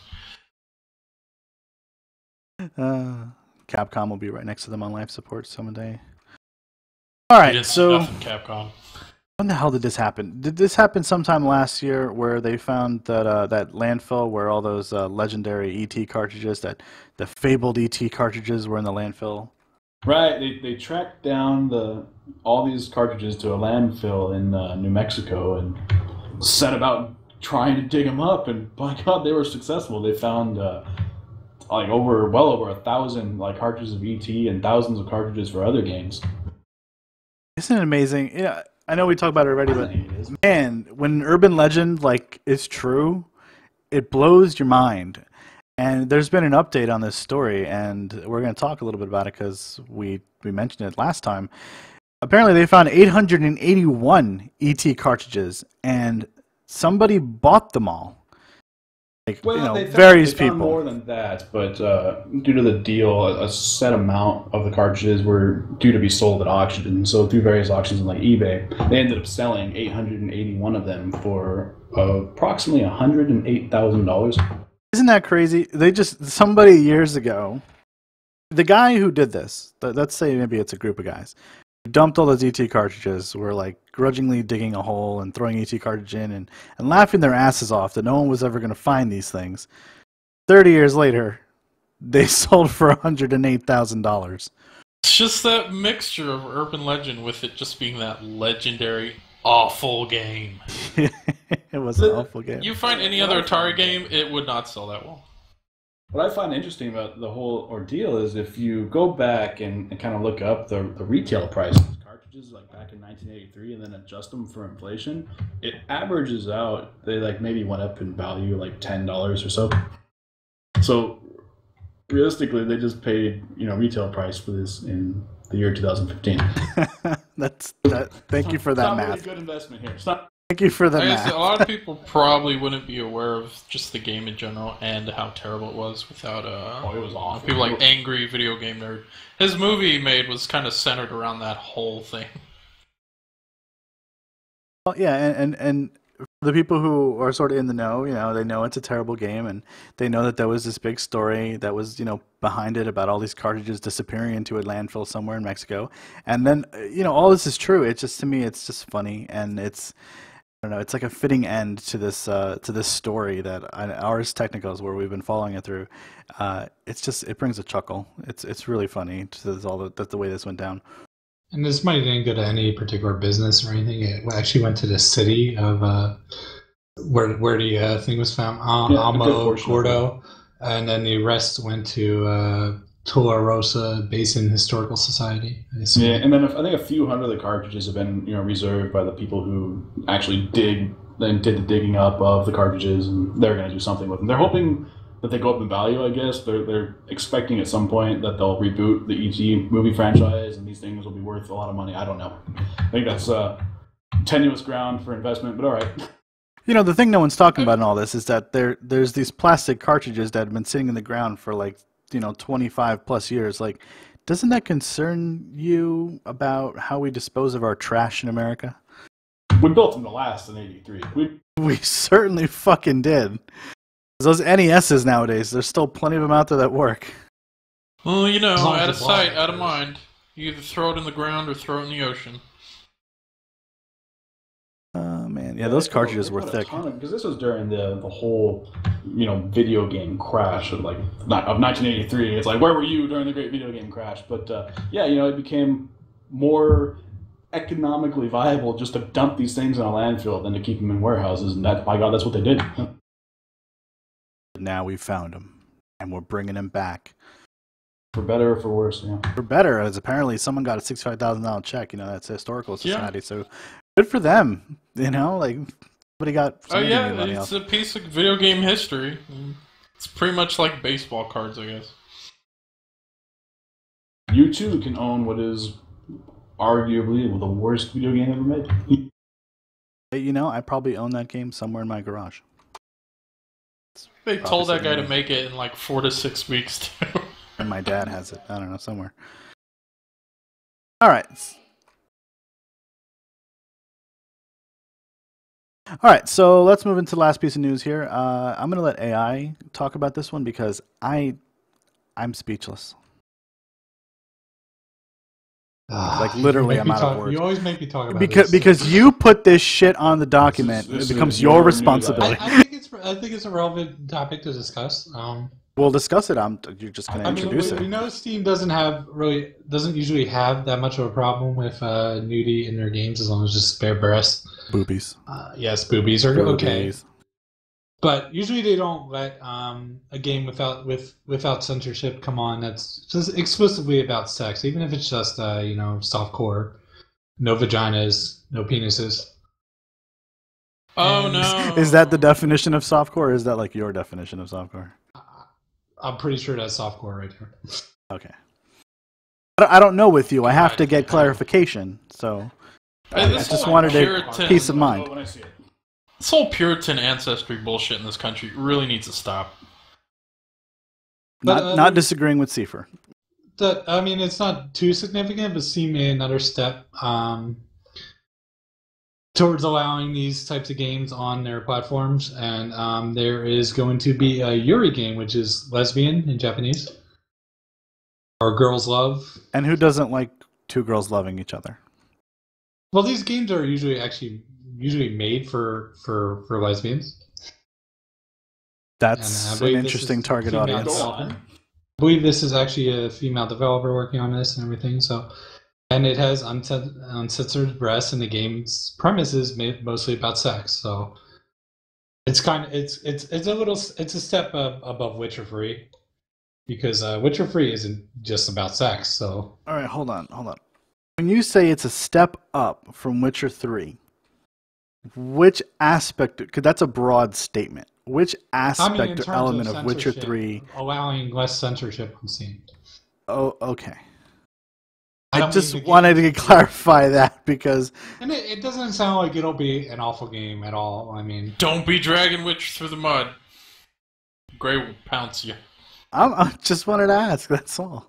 Capcom will be right next to them on life support someday. All right, so Capcom. When the hell did this happen? Did this happen sometime last year where they found that that landfill where all those legendary ET cartridges, that the fabled ET cartridges, were in the landfill? Right. They tracked down all these cartridges to a landfill in New Mexico and set about trying to dig them up. And by God, they were successful. They found well over 1,000 cartridges of ET and thousands of cartridges for other games. Isn't it amazing? Yeah, I know we talked about it already, but man, when an urban legend is true, it blows your mind. And there's been an update on this story, and we're going to talk a little bit about it because we mentioned it last time. Apparently, they found 881 ET cartridges, and somebody bought them all. Various people. More than that, but due to the deal, a set amount of the cartridges were due to be sold at auction. And so through various auctions like eBay, they ended up selling 881 of them for approximately $108,000. Isn't that crazy? Somebody years ago, the guy who did this, let's say maybe it's a group of guys, dumped all those ET cartridges, were grudgingly digging a hole and throwing ET cartridge in and laughing their asses off that no one was ever going to find these things. 30 years later, they sold for $108,000. It's just that mixture of urban legend with it just being that legendary awful game. It was an awful game. You find any other Atari game, it would not sell that well. What I find interesting about the whole ordeal is if you go back and kind of look up the retail price of these cartridges, cartridges like back in 1983 and then adjust them for inflation, it averages out. They like maybe went up in value like $10 or so. So realistically, they just paid retail price for this in the year 2015. Thank you for that math. Not really good investment here. It's not. Thank you for the math. A lot of people probably wouldn't be aware of just the game in general and how terrible it was without it was awful. People like Angry Video Game Nerd. His movie he made was kind of centered around that whole thing. Well, yeah, and the people who are sort of in the know, they know it's a terrible game, and they know that there was this big story that was, behind it about all these cartridges disappearing into a landfill somewhere in Mexico. And then, all this is true. It's just, to me, it's just funny, and it's, I don't know, it's like a fitting end to this story that Ars Technicals, where we've been following it through. It brings a chuckle. It's really funny. That's the way this went down. And this money didn't go to any particular business or anything. It actually went to the city of where the thing was found, Amo Gordo, and then the rest went to Tularosa Basin Historical Society. Yeah, and then I think a few hundred of the cartridges have been reserved by the people who actually did the digging up of the cartridges, and they're going to do something with them. They're hoping that they go up in value, I guess. They're expecting at some point that they'll reboot the ET movie franchise, and these things will be worth a lot of money. I don't know. I think that's tenuous ground for investment, but all right. The thing no one's talking about in all this is that there's these plastic cartridges that have been sitting in the ground for 25 plus years. Like, doesn't that concern you about how we dispose of our trash in America? We built them to last in '83. We certainly fucking did. Those NESs nowadays, there's still plenty of them out there that work. Well, out of sight, out of mind. You either throw it in the ground or throw it in the ocean. Man, yeah, those cartridges were thick. Because this was during the whole, video game crash of 1983. It's like, where were you during the great video game crash? But it became more economically viable just to dump these things in a landfill than to keep them in warehouses, and by God, that's what they did. Now we've found them, and we're bringing them back. For better or for worse, yeah. For better, as apparently someone got a $65,000 check. That's a historical society, so good for them. Somebody got. It's a piece of video game history. It's pretty much like baseball cards, I guess. You too can own what is arguably the worst video game ever made. I probably own that game somewhere in my garage. They told that guy to make it in 4 to 6 weeks, too. And my dad has it. I don't know, somewhere. All right. So let's move into the last piece of news here. I'm going to let AI talk about this one because I'm speechless. Literally, I'm out of words. You always make me talk about this. Because you put this shit on the document. It becomes your responsibility. I think it's a relevant topic to discuss. We'll discuss it. You're just going to introduce it. We know Steam doesn't usually have that much of a problem with nudity in their games as long as just bare breasts. Boobies. Yes, boobies are okay. But usually they don't let a game without censorship come on that's just exclusively about sex, even if it's just softcore, no vaginas, no penises. Oh no! Is that the definition of softcore, or is that your definition of softcore? I'm pretty sure that's softcore right there. Okay. I don't know with you. I have to get clarification, so I just wanted a peace of mind. When I see it. This whole Puritan ancestry bullshit in this country really needs to stop. Not disagreeing with Seifer. It's not too significant, but Steam made another step towards allowing these types of games on their platforms, and there is going to be a Yuri game, which is lesbian in Japanese, or girls love. And who doesn't like two girls loving each other? Well, these games are usually made for lesbians. That's an interesting target audience. I believe this is actually a female developer working on this and everything. And it has uncensored breasts, and the game's premise is mostly about sex. So it's a step above Witcher 3, because Witcher 3 isn't just about sex. So all right, hold on. When you say it's a step up from Witcher 3, which aspect, because that's a broad statement, which aspect or element of Witcher 3... allowing less censorship on Steam. Oh, okay. I just wanted to clarify that because... And it doesn't sound like it'll be an awful game at all. I mean... Don't be dragging Witch through the mud. Gray will pounce you. I just wanted to ask, that's all.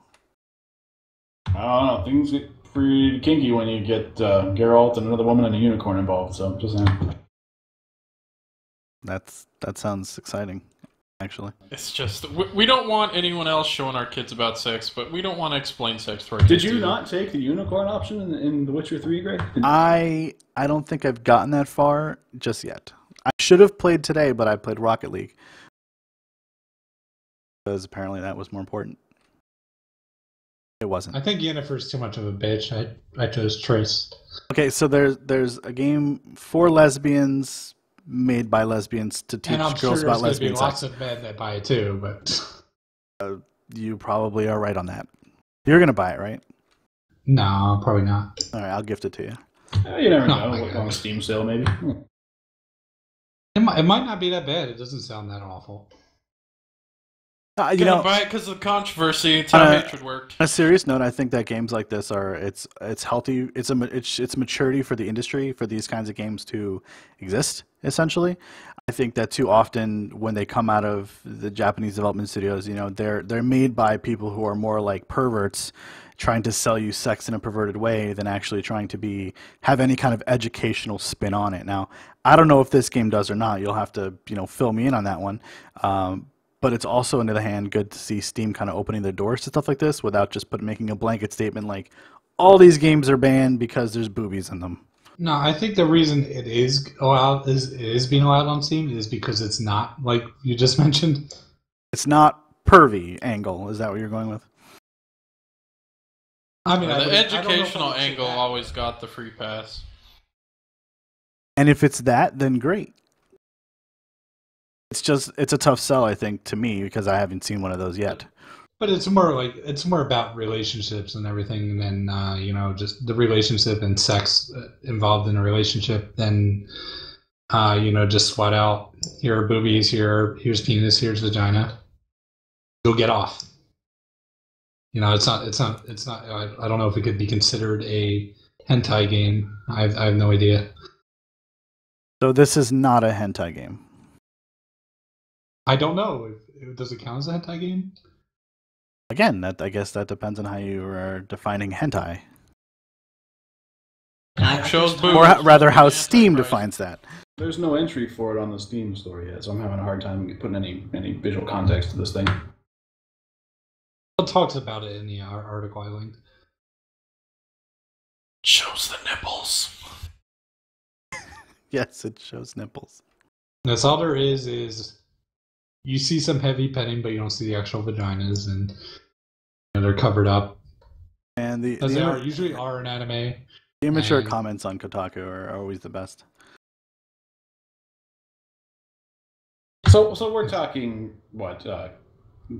I don't know, things get pretty kinky when you get Geralt and another woman and a unicorn involved, so just saying. That sounds exciting, actually. It's just, we don't want anyone else showing our kids about sex, but we don't want to explain sex to our kids. Did you not take the unicorn option in The Witcher 3, Greg? I don't think I've gotten that far just yet. I should have played today, but I played Rocket League. Because apparently that was more important. It wasn't. I think Yennefer's too much of a bitch. I chose Trace. Okay, so there's a game for lesbians made by lesbians to teach girls about lesbian sex. Lots of men that buy it too, but you probably are right on that. You're gonna buy it, right? No, probably not. All right, I'll gift it to you. You never know. On a Steam sale, maybe. It might not be that bad. It doesn't sound that awful. You know, buy it because of the controversy. It's how hatred worked. On a serious note, I think that games like this are it's healthy. It's maturity for the industry for these kinds of games to exist. Essentially, I think that too often when they come out of the Japanese development studios, you know, they're made by people who are more like perverts, trying to sell you sex in a perverted way than actually trying to have any kind of educational spin on it. Now, I don't know if this game does or not. You'll have to fill me in on that one. But it's also, on the other hand, good to see Steam kind of opening their doors to stuff like this without just making a blanket statement like, all these games are banned because there's boobies in them. No, I think the reason it is allowed is being allowed on Steam is because it's not, like you just mentioned. It's not pervy angle. Is that what you're going with? I mean, the educational angle always got the free pass. And if it's that, then great. It's a tough sell, I think, to me, because I haven't seen one of those yet. But it's more about relationships and everything than just the relationship and sex involved in a relationship than just flat out, here are boobies, here's penis, here's vagina. Go get off. It's not. I don't know if it could be considered a hentai game. I have no idea. So this is not a hentai game. I don't know. Does it count as a hentai game? Again, I guess that depends on how you are defining hentai. Or rather, how Steam defines that. There's no entry for it on the Steam store yet, so I'm having a hard time putting any visual context to this thing. It talks about it in the article I linked. Shows the nipples. Yes, it shows nipples. That's all there is you see some heavy petting, but you don't see the actual vaginas, and they're covered up. And they usually are in anime. The immature comments on Kotaku are always the best. So we're talking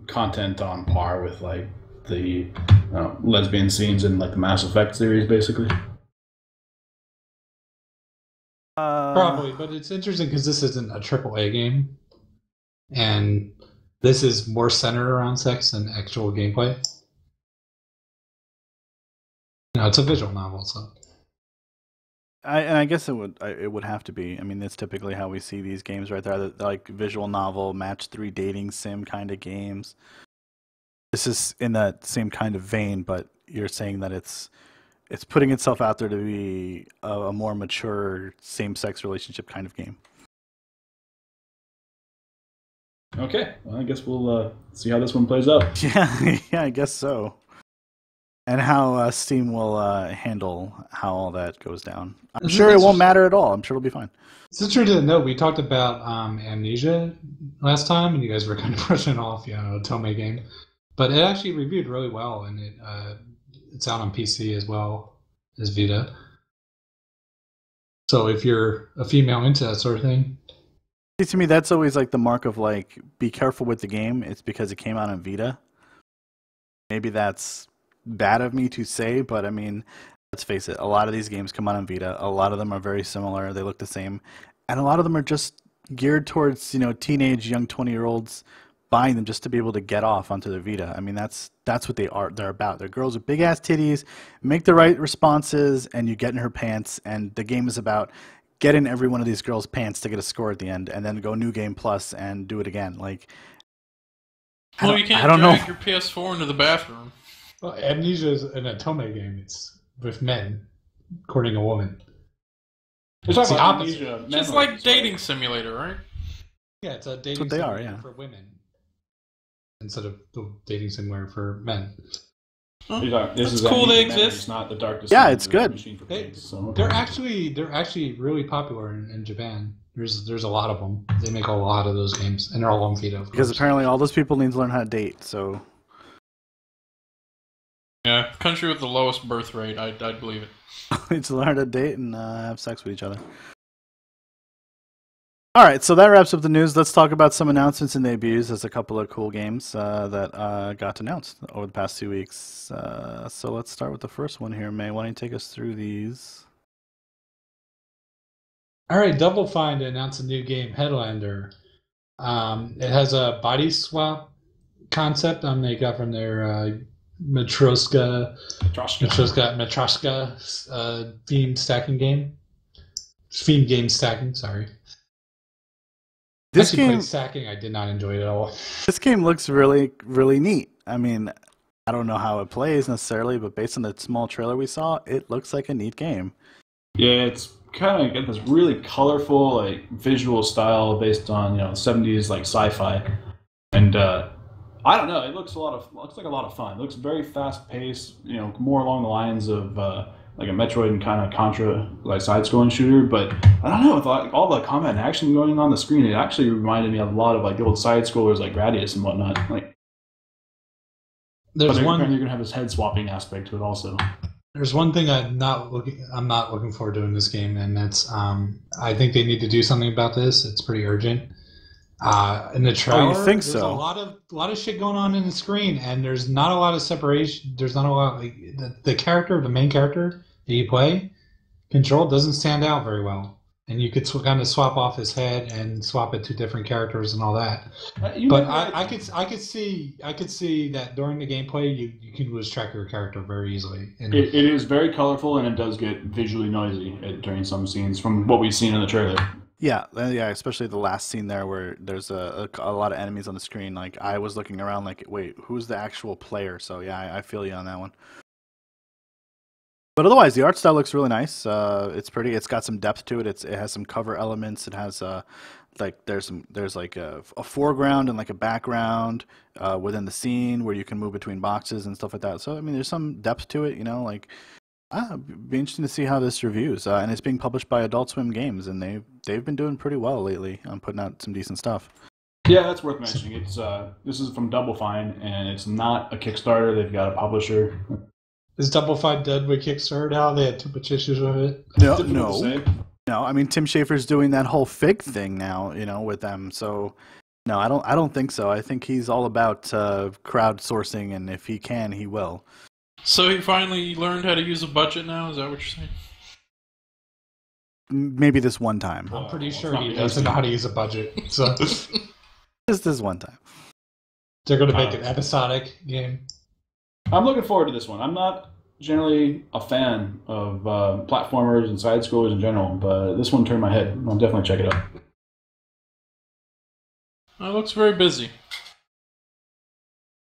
content on par with like the lesbian scenes in like the Mass Effect series, basically. Probably, but it's interesting because this isn't a AAA game. And this is more centered around sex than actual gameplay. It's a visual novel, so. I guess it would have to be. I mean, that's typically how we see these games right there. They're like visual novel, match 3 dating sim kind of games. This is in that same kind of vein, but you're saying that it's putting itself out there to be a more mature same-sex relationship kind of game. Okay, well, I guess we'll see how this one plays out. Yeah, I guess so. And how Steam will handle how all that goes down. I'm sure it won't matter at all. I'm sure it'll be fine. It's interesting to note, we talked about Amnesia last time, and you guys were kind of brushing off, a Tomei game. But it actually reviewed really well, and it's out on PC as well as Vita. So if you're a female into that sort of thing... To me, that's always like the mark of like, be careful with the game. It's because it came out on Vita. Maybe that's bad of me to say, but I mean, let's face it, a lot of these games come out on Vita. A lot of them are very similar. They look the same. And a lot of them are just geared towards, teenage, young 20-year-olds buying them just to be able to get off onto their Vita. I mean, that's what they're about. They're girls with big-ass titties, make the right responses, and you get in her pants. And the game is about get in every one of these girls' pants to get a score at the end, and then go New Game Plus and do it again. Like, well, you can't drag your PS4 into the bathroom. Well, Amnesia is an Atome game. It's with men courting a woman. It's the opposite. Just like dating simulator, right? Yeah, it's a dating simulator for women instead of the dating simulator for men. This is cool. They exist. It's not the darkest. Yeah, it's good. They're actually really popular in Japan. There's a lot of them. They make a lot of those games, and they're all on Vita. Because apparently all those people need to learn how to date. So yeah, country with the lowest birth rate. I'd believe it. Need to learn how to date and have sex with each other. All right, so that wraps up the news. Let's talk about some announcements and debuts. There's a couple of cool games that got announced over the past 2 weeks. So let's start with the first one here. May, why don't you take us through these? All right, Double Fine announced a new game, Headlander. It has a body swap concept they got from their Matroska theme stacking game. Theme game stacking, sorry. This game played stacking. I did not enjoy it at all. This game looks really, really neat. I mean, I don't know how it plays necessarily, but based on the small trailer we saw, it looks like a neat game. Yeah, it's kind of got this really colorful, like visual style based on 70s like sci-fi, and I don't know. It looks like a lot of fun. It looks very fast paced. More along the lines of like a Metroid and kind of Contra like side-scrolling shooter. But I don't know, with all the combat and action going on the screen, it actually reminded me a lot of like the old side-scrollers like Gradius and whatnot. Like, apparently you're gonna have this head swapping aspect to it also. There's one thing I'm not looking forward to in this game, and that's I think they need to do something about this. It's pretty urgent. In the trailer, you think there's so? a lot of shit going on in the screen, and there's not a lot of separation. There's not a lot like the main character that you play, Control doesn't stand out very well, and you could kind of swap off his head and swap it to different characters and all that. But I could see that during the gameplay you can lose track of your character very easily. And it is very colorful, and it does get visually noisy during some scenes from what we've seen in the trailer. Yeah, especially the last scene there where there's a lot of enemies on the screen. Like, I was looking around like, wait, who's the actual player? So yeah, I feel you on that one. But otherwise, the art style looks really nice. It's pretty. It's got some depth to it. It has some cover elements. It has there's like a foreground and like a background within the scene where you can move between boxes and stuff like that. So I mean, there's some depth to it. It'd be interesting to see how this reviews. And it's being published by Adult Swim Games, and they've been doing pretty well lately on putting out some decent stuff. Yeah, that's worth mentioning. It's this is from Double Fine, and it's not a Kickstarter. They've got a publisher. Is Double Fine dead with Kickstarter now? They had too much issues with it. No. I mean, Tim Schafer's doing that whole Fig thing now, with them. So no, I don't think so. I think he's all about crowdsourcing, and if he can, he will. So he finally learned how to use a budget now? Is that what you're saying? Maybe this one time. I'm pretty sure he doesn't know how to use a budget. So just this one time. They're going to make an episodic game. I'm looking forward to this one. I'm not generally a fan of platformers and side-scrollers in general, but this one turned my head. I'll definitely check it out. It looks very busy.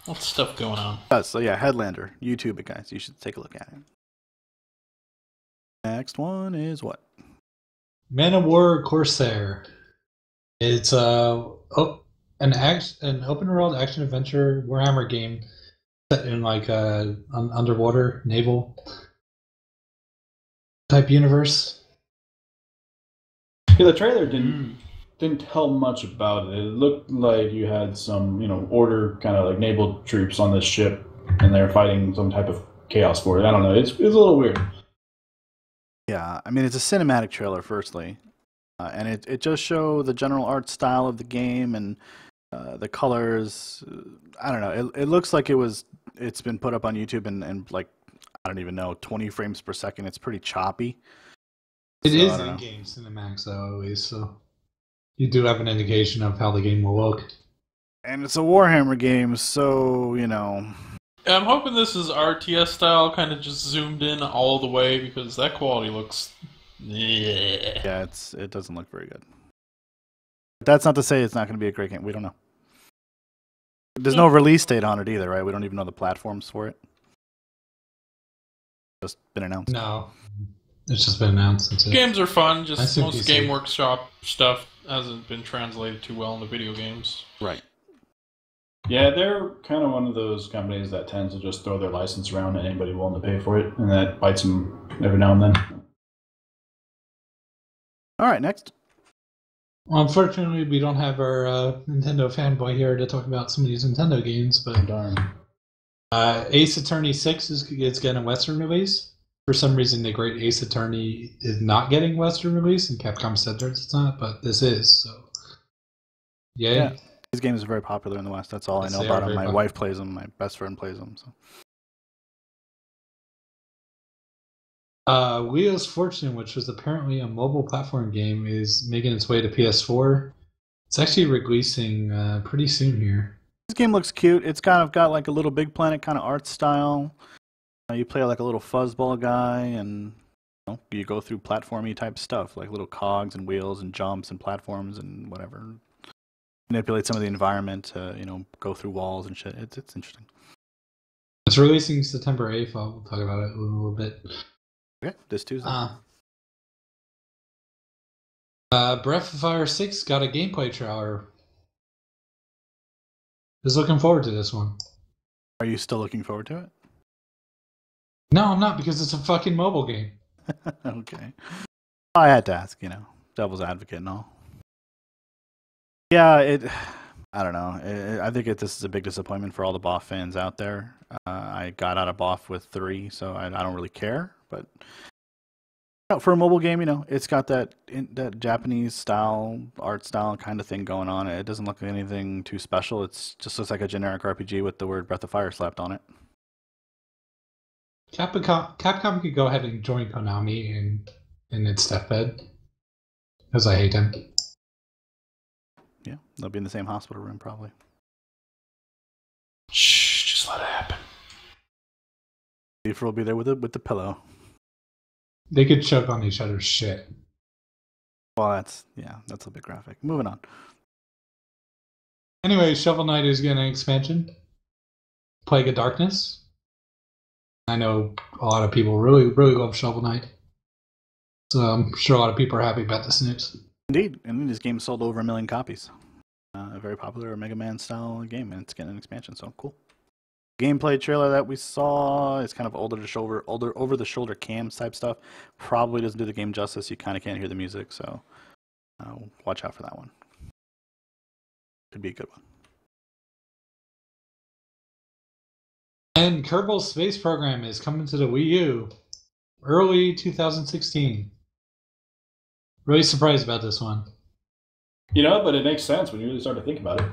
Lots of stuff going on. So yeah, Headlander. YouTube it, guys. You should take a look at it. Next one is what? Man of War Corsair. It's an open world action adventure Warhammer game set in like an underwater naval type universe. Yeah, the trailer didn't tell much about it. It looked like you had some, order kind of like naval troops on this ship, and they're fighting some type of chaos for it. I don't know. It's a little weird. Yeah, I mean, it's a cinematic trailer, firstly, and it just show the general art style of the game and the colors. I don't know. It looks like it's been put up on YouTube and like I don't even know, 20 frames per second. It's pretty choppy. It So, is I don't know. in-game cinematics, though, at least, so you do have an indication of how the game will look. And it's a Warhammer game, so, you know. I'm hoping this is RTS style, kind of just zoomed in all the way, because that quality looks... Yeah, it doesn't look very good. But that's not to say it's not going to be a great game. We don't know. There's no release date on it either, right? We don't even know the platforms for it. Just been announced. No. It's just been announced. That's it. Games are fun, just I most think Game PC. Workshop stuff hasn't been translated too well into video games. Right. Yeah, they're kind of one of those companies that tends to just throw their license around at anybody willing to pay for it, and that bites them every now and then. All right, next. Well, unfortunately, we don't have our Nintendo fanboy here to talk about some of these Nintendo games, but Darn. Ace Attorney 6 is getting a Western release. For some reason, the great Ace Attorney is not getting Western release, and Capcom said that it's not, but this is, so... Yay. Yeah. These games are very popular in the West. That's all Yes, I know they about are them. very My popular. wife plays them. My best friend plays them. So. Wheels Fortune, which was apparently a mobile platform game, is making its way to PS4. It's actually releasing pretty soon here. This game looks cute. It's kind of got like a little Big Planet kind of art style. You play like a little fuzzball guy, and you go through platformy type stuff, like little cogs and wheels and jumps and platforms and whatever. Manipulate some of the environment to, go through walls and shit. It's interesting. It's releasing September 8th. We'll talk about it a little bit. Okay, this Tuesday. Breath of Fire 6 got a gameplay trailer. Just looking forward to this one. Are you still looking forward to it? No, I'm not, because it's a fucking mobile game. Okay. I had to ask, devil's advocate and all. Yeah, I don't know. I think this is a big disappointment for all the BOF fans out there. I got out of BOF with 3, so I don't really care. But for a mobile game, it's got that Japanese style, art style kind of thing going on. It doesn't look like anything too special. It just looks like a generic RPG with the word Breath of Fire slapped on it. Capcom could go ahead and join Konami in its deathbed, because I hate them. Yeah, they'll be in the same hospital room probably. Shh, just let it happen. Leafer will be there with the pillow. They could choke on each other's shit. Well, that's a bit graphic. Moving on. Anyway, Shovel Knight is getting an expansion. Plague of Darkness. I know a lot of people really, really love Shovel Knight. So I'm sure a lot of people are happy about this news. Indeed, and this game sold over 1 million copies. A very popular Mega Man style game, and it's getting an expansion, so cool. Gameplay trailer that we saw is kind of over the shoulder cams type stuff. Probably doesn't do the game justice. You kind of can't hear the music, so watch out for that one. Could be a good one. And Kerbal Space Program is coming to the Wii U early 2016. Really surprised about this one. But it makes sense when you really start to think about it.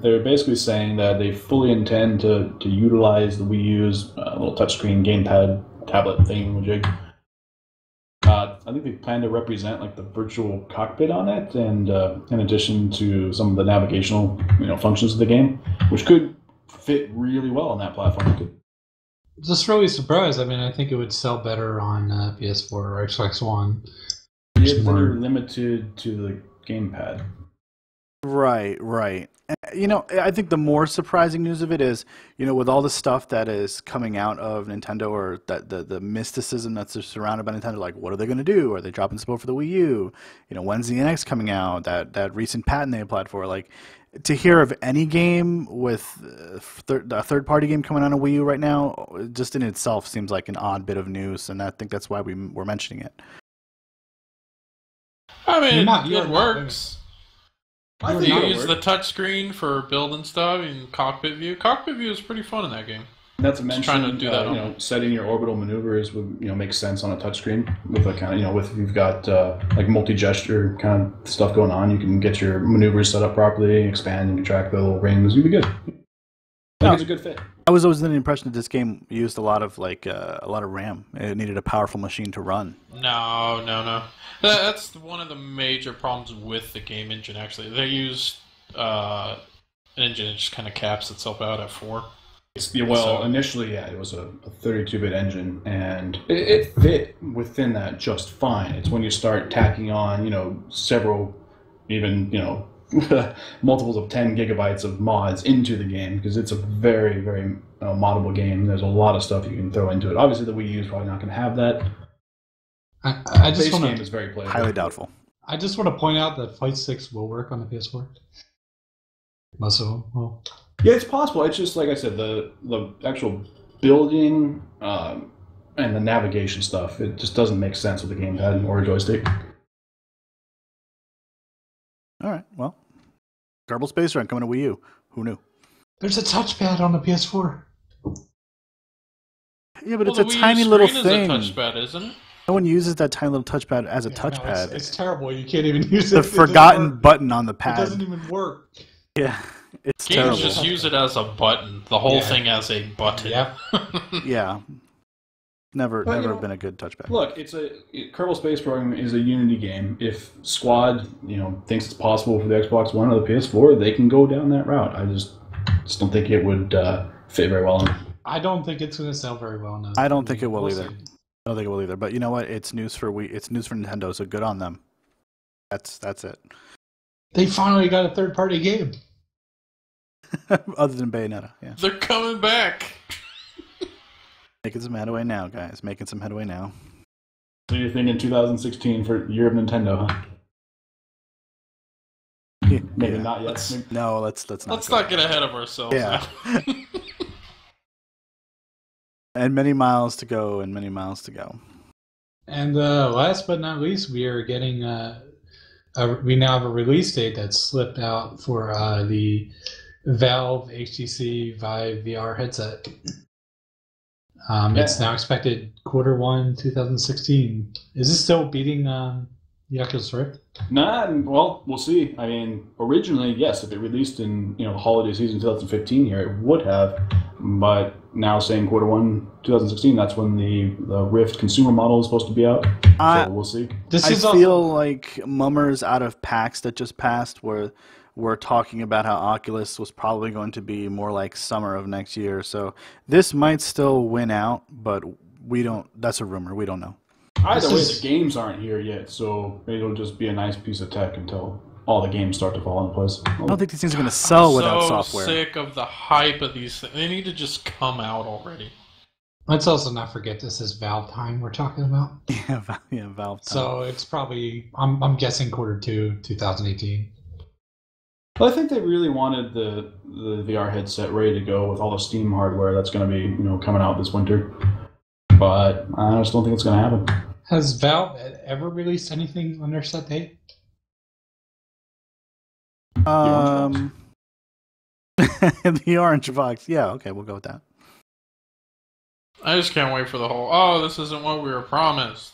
They're basically saying that they fully intend to utilize the Wii U's little touchscreen gamepad tablet thingamajig. I think they plan to represent like the virtual cockpit on it, and in addition to some of the navigational functions of the game, which could fit really well on that platform. Just really surprised. I mean, I think it would sell better on PS4 or Xbox One. Yeah, but they're limited to the gamepad. Right. I think the more surprising news of it is, with all the stuff that is coming out of Nintendo, or that the mysticism that's surrounded by Nintendo, like what are they going to do? Are they dropping support for the Wii U? When's the NX coming out? That recent patent they applied for, like. To hear of any game with a third-party game coming on a Wii U right now, just in itself seems like an odd bit of news, and I think that's why we're mentioning it. I mean, You're it works. I You think it'll use work. the touchscreen for building stuff and cockpit view. Cockpit view is pretty fun in that game. Not to mention, trying to do that setting your orbital maneuvers would make sense on a touchscreen with a kind of if you've got like multi-gesture kind of stuff going on, you can get your maneuvers set up properly, expand and contract the little rings. You'd be good. think it's a good fit. I was always under the impression that this game used a lot of RAM. It needed a powerful machine to run. No. That's one of the major problems with the game engine. Actually, they use an engine that just kind of caps itself out at 4. Initially, it was a 32-bit engine, and it fit within that just fine. It's when you start tacking on, several, even, multiples of 10 gigabytes of mods into the game, because it's a very, very moddable game. There's a lot of stuff you can throw into it. Obviously, the Wii U is probably not going to have that. I just want game is very playable. Highly doubtful. I just want to point out that Fight 6 will work on the PS4. Most of them will. Yeah, it's possible. It's just, like I said, the actual building and the navigation stuff, it just doesn't make sense with a gamepad or a joystick. All right, well, Kerbal Space Run coming to Wii U. Who knew? There's a touchpad on the PS4. Yeah, but it's a tiny little thing. Is a touchpad, isn't it? No one uses that tiny little touchpad as a touchpad. No, it's terrible. You can't even use it. The forgotten button on the pad. It doesn't even work. Yeah, it's Games terrible. just use it as a button. The whole thing as a button. Yep. Yeah. Never been a good touchpad. Look, Kerbal Space Program is a Unity game. If Squad, thinks it's possible for the Xbox One or the PS4, they can go down that route. I just don't think it would fit very well. I don't think it's going to sell very well. No. I don't think it will either. I don't think it will either. But you know what? It's news for It's news for Nintendo. So good on them. That's it. They finally got a third-party game. Other than Bayonetta, yeah. They're coming back. Making some headway now, guys. Making some headway now. So you're thinking 2016 for Year of Nintendo, huh? Yeah, Maybe not yet. No, let's not. Let's not get ahead of ourselves. Yeah. And many miles to go, and many miles to go. And last but not least, we are getting we now have a release date that's slipped out for the Valve HTC Vive VR headset. It's now expected Q1 2016. Is this still beating the Oculus Rift? Nah, well, we'll see. I mean, originally, yes, if it released in the holiday season 2015 here, it would have. But now saying Q1 2016, that's when the Rift consumer model is supposed to be out. So we'll see. I feel like Mummers out of PAX that just passed where we're talking about how Oculus was probably going to be more like summer of next year. So this might still win out, but we don't. That's a rumor. We don't know. Either way, the games aren't here yet, so it'll just be a nice piece of tech until all the games start to fall into place. I don't think these things are going to sell without software. I'm so sick of the hype of these things. They need to just come out already. Let's also not forget this is Valve time we're talking about. Yeah, Valve time. So it's probably, I'm guessing Q2 2018. Well, I think they really wanted the VR headset ready to go with all the Steam hardware that's going to be coming out this winter. But I just don't think it's going to happen. Has Valve ever released anything on their set date? The orange box. Yeah, okay, we'll go with that. I just can't wait for the whole, this isn't what we were promised.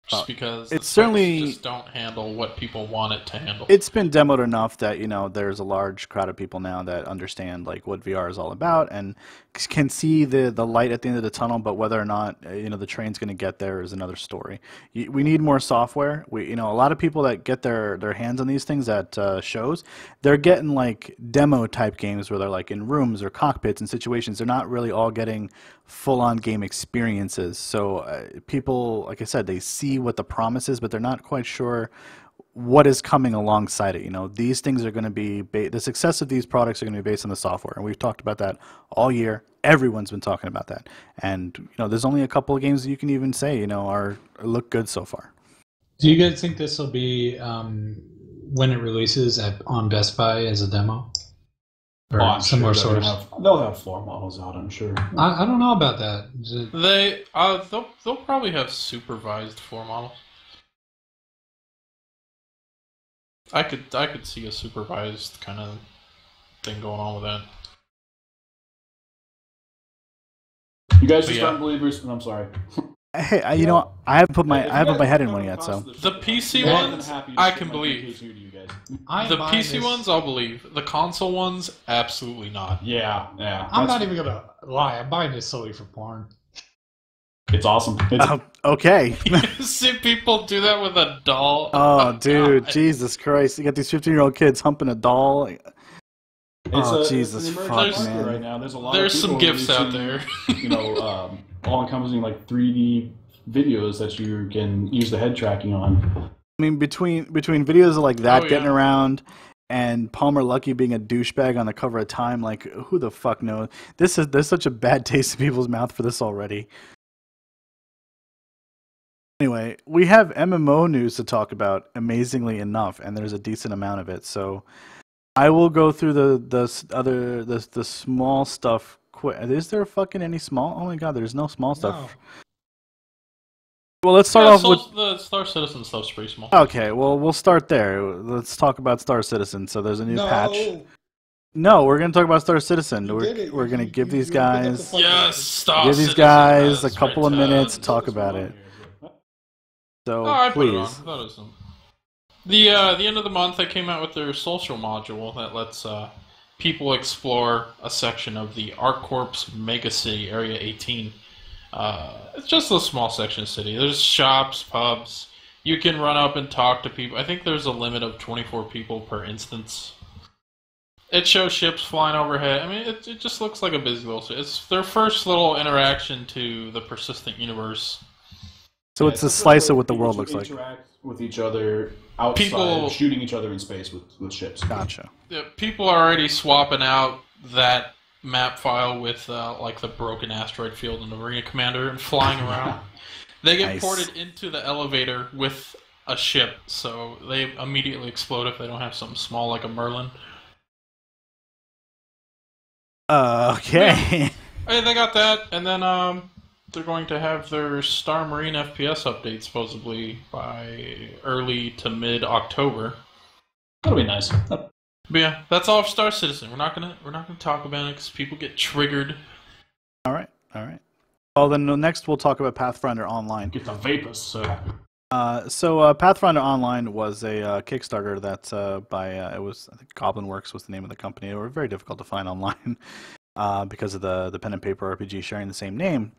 Just because it's certainly just don't handle what people want it to handle. It's been demoed enough that there's a large crowd of people now that understand what VR is all about and can see the light at the end of the tunnel. But whether or not the train's going to get there is another story. We need more software. A lot of people that get their hands on these things at shows, they're getting demo type games where they're in rooms or cockpits and situations. They're not really all getting full-on game experiences. So people, like I said, they see what the promise is, but they're not quite sure what is coming alongside it. These things are going to be the success of these products are going to be based on the software, and we've talked about that all year. Everyone's been talking about that, and there's only a couple of games that you can even say look good so far. Do you guys think this will be when it releases on Best Buy as a demo? Or similar sort of. They'll have floor models out, I'm sure. I don't know about that. They'll probably have supervised floor models. I could see a supervised kind of thing going on with that. You guys just aren't believers. I'm sorry. Hey, you know, I haven't put my head in one yet. So the PC ones, I can believe. The PC ones, I'll believe. The console ones, absolutely not. Yeah. I'm not even gonna lie. I'm buying this solely for porn. It's awesome. Okay. You see people do that with a doll. Oh, dude, God. Jesus Christ! You got these 15-year-old kids humping a doll. Jesus fuck, man! Right now, there's a lot. There's of some gifts out there. You know, all-encompassing like 3D videos that you can use the head tracking on. I mean, between videos like that getting around, and Palmer Luckey being a douchebag on the cover of Time, like who the fuck knows? There's such a bad taste in people's mouth for this already. Anyway, we have MMO news to talk about, amazingly enough, and there's a decent amount of it. So I will go through the small stuff quick. Is there fucking any small? Oh my god, there's no small stuff. No. Well, let's start off with the Star Citizen stuff's pretty small. Okay, well, we'll start there. Let's talk about Star Citizen. So there's a new patch. No, we're going to talk about Star Citizen. We're going to give these guys Star Citizen, a couple of minutes to talk about it. So please. The end of the month, they came out with their social module that lets people explore a section of the ArcCorp's Megacity Area 18. It's just a small section of city. There's shops, pubs. You can run up and talk to people. I think there's a limit of 24 people per instance. It shows ships flying overhead. I mean, it just looks like a busy little city. It's their first little interaction to the persistent universe. So it's a slice of what the world looks like. Interact with each other outside, shooting each other in space with ships. Gotcha. Yeah, people are already swapping out that map file with like the broken asteroid field in the Marina Commander and flying around. They get ported into the elevator with a ship, so they immediately explode if they don't have something small like a Merlin. Okay. Yeah, they got that, and then they're going to have their Star Marine FPS update supposedly by early to mid-October. That'll be nice. But yeah, that's all of Star Citizen. We're not gonna talk about it because people get triggered. All right. Well, then next we'll talk about Pathfinder Online. Get the vapors. So Pathfinder Online was a Kickstarter that's by I think Goblin Works was the name of the company. They were very difficult to find online because of the pen and paper RPG sharing the same name.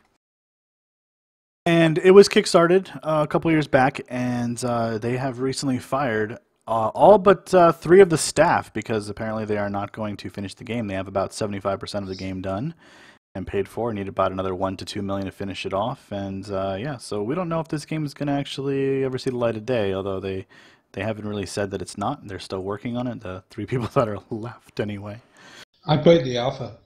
And it was kickstarted a couple years back, and they have recently fired all but 3 of the staff because apparently they are not going to finish the game. They have about 75% of the game done and paid for. Need about another $1 to $2 million to finish it off. And yeah, so we don't know if this game is going to actually ever see the light of day, although they haven't really said that it's not. They're still working on it, the 3 people that are left anyway. I played the alpha.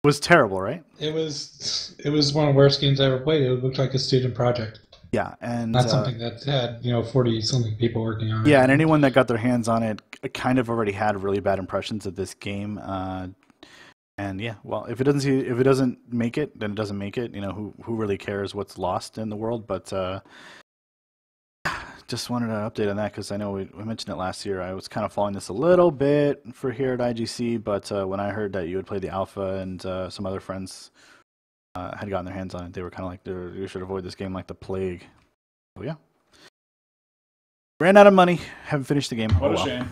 It was terrible, right? It was one of the worst games I ever played. It looked like a student project. Yeah, and not something that had 40-something people working on it. Yeah, and anyone that got their hands on it kind of already had really bad impressions of this game. And yeah, well, if it doesn't make it, then it doesn't make it. You know, who really cares what's lost in the world? But just wanted an update on that because I know we mentioned it last year. I was kind of following this a little bit for here at IGC, but when I heard that you had played the alpha and some other friends had gotten their hands on it, they were kind of like, you should avoid this game like the plague. So yeah. Ran out of money, haven't finished the game. What a shame.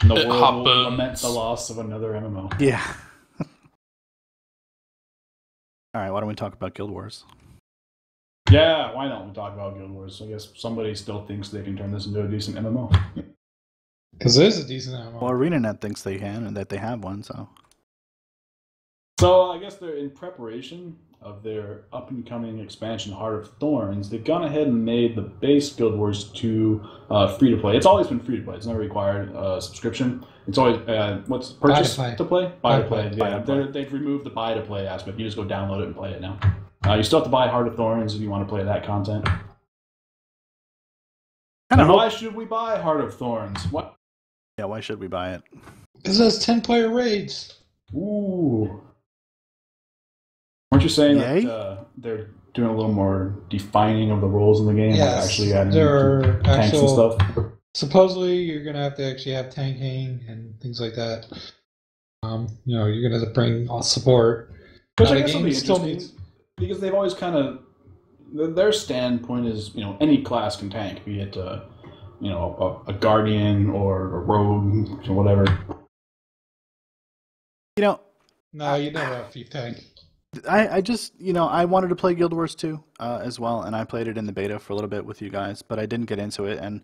The world will lament the loss of another MMO. Yeah. Alright, why don't we talk about Guild Wars? Yeah, why not? We talk about Guild Wars. I guess somebody still thinks they can turn this into a decent MMO. Because it is a decent MMO. Well, ArenaNet thinks they can and that they have one, so. So I guess they're in preparation of their up-and-coming expansion, Heart of Thorns. They've gone ahead and made the base Guild Wars 2 free-to-play. It's always been free-to-play. It's never required a subscription. It's always, what's purchase to play? Buy to play. Yeah, they've removed the buy-to-play aspect. You just go download it and play it now. You still have to buy Heart of Thorns if you want to play that content. And why should we buy Heart of Thorns? What? Yeah, why should we buy it? Because it has 10-player raids. Ooh. Weren't you saying that they're doing a little more defining of the rules in the game? Yes, actually adding there are tanks and stuff? Supposedly, you're going to have to actually have tanking and things like that. You're going to have to bring all support. Which I guess will be interesting. because they've always kind of their standpoint is any class can tank, be it a guardian or a rogue or whatever. No, you never have thief tank. I just, I wanted to play Guild Wars 2 as well, and I played it in the beta for a little bit with you guys, but I didn't get into it. And,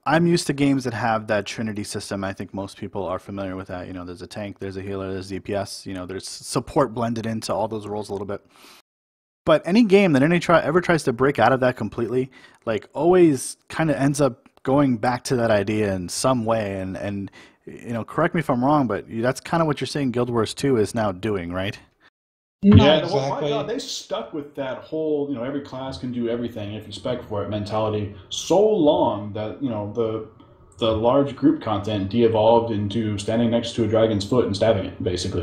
I'm used to games that have that Trinity system. I think most people are familiar with that. There's a tank, there's a healer, there's DPS, there's support blended into all those roles a little bit. But any game that ever tries to break out of that completely, always kind of ends up going back to that idea in some way. And correct me if I'm wrong, but that's kind of what you're saying Guild Wars 2 is now doing, right? Yeah, exactly. well, my God, they stuck with that whole, every class can do everything if you spec for it mentality so long that, the large group content de-evolved into standing next to a dragon's foot and stabbing it, basically.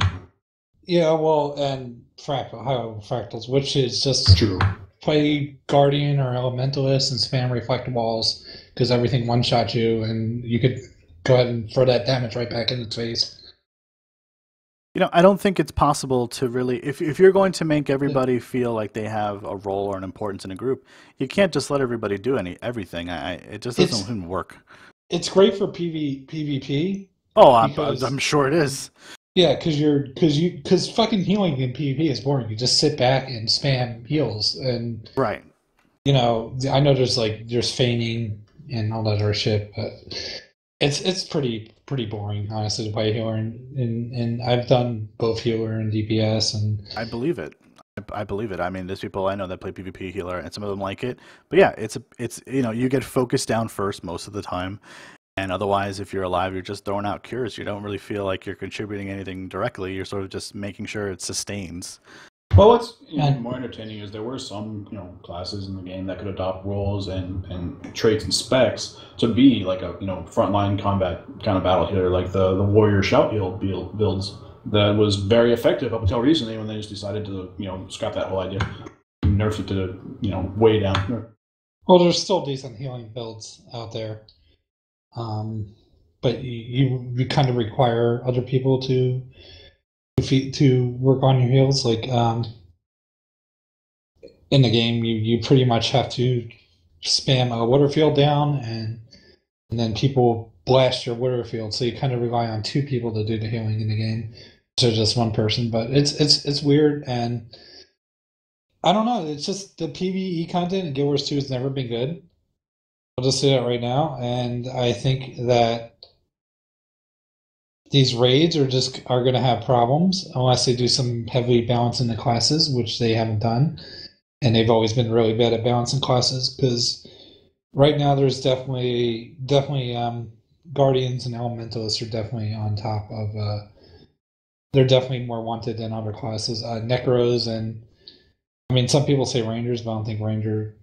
Yeah, well, and fractals, which is just true. Play Guardian or Elementalist and spam Reflect Walls because everything one-shot you and you could go ahead and throw that damage right back in its face. I don't think it's possible to really, if you're going to make everybody feel like they have a role or an importance in a group, you can't just let everybody do everything. It just doesn't even work. It's great for PvP. Oh, I'm sure it is. Yeah, because fucking healing in PvP is boring. You just sit back and spam heals, and right. I know there's feigning and all that other shit, but it's pretty boring, honestly, to play healer, and I've done both healer and DPS, and I believe it. I believe it. I mean, there's people I know that play PvP healer, and some of them like it. But yeah, it's you get focused down first most of the time, and otherwise, if you're alive, you're just throwing out cures. You don't really feel like you're contributing anything directly. You're sort of just making sure it sustains. Well, what's more entertaining is there were some classes in the game that could adopt roles and traits and specs to be like a frontline combat kind of battle healer, like the warrior shout heal builds that was very effective up until recently when they just decided to scrap that whole idea, nerf it to way down. Well, there's still decent healing builds out there, but you kind of require other people to work on your heals. Like in the game, you pretty much have to spam a water field down, and then people blast your water field. So you kind of rely on two people to do the healing in the game, so just one person. But it's weird, and I don't know. It's just the PvE content in Guild Wars 2 has never been good. I'll just say that right now, and I think that these raids are going to have problems unless they do some heavy balancing the classes, which they haven't done, and they've always been really bad at balancing classes. Because right now, there's definitely Guardians and Elementalists are definitely on top of. They're definitely more wanted than other classes. Necros and some people say Rangers, but I don't think Ranger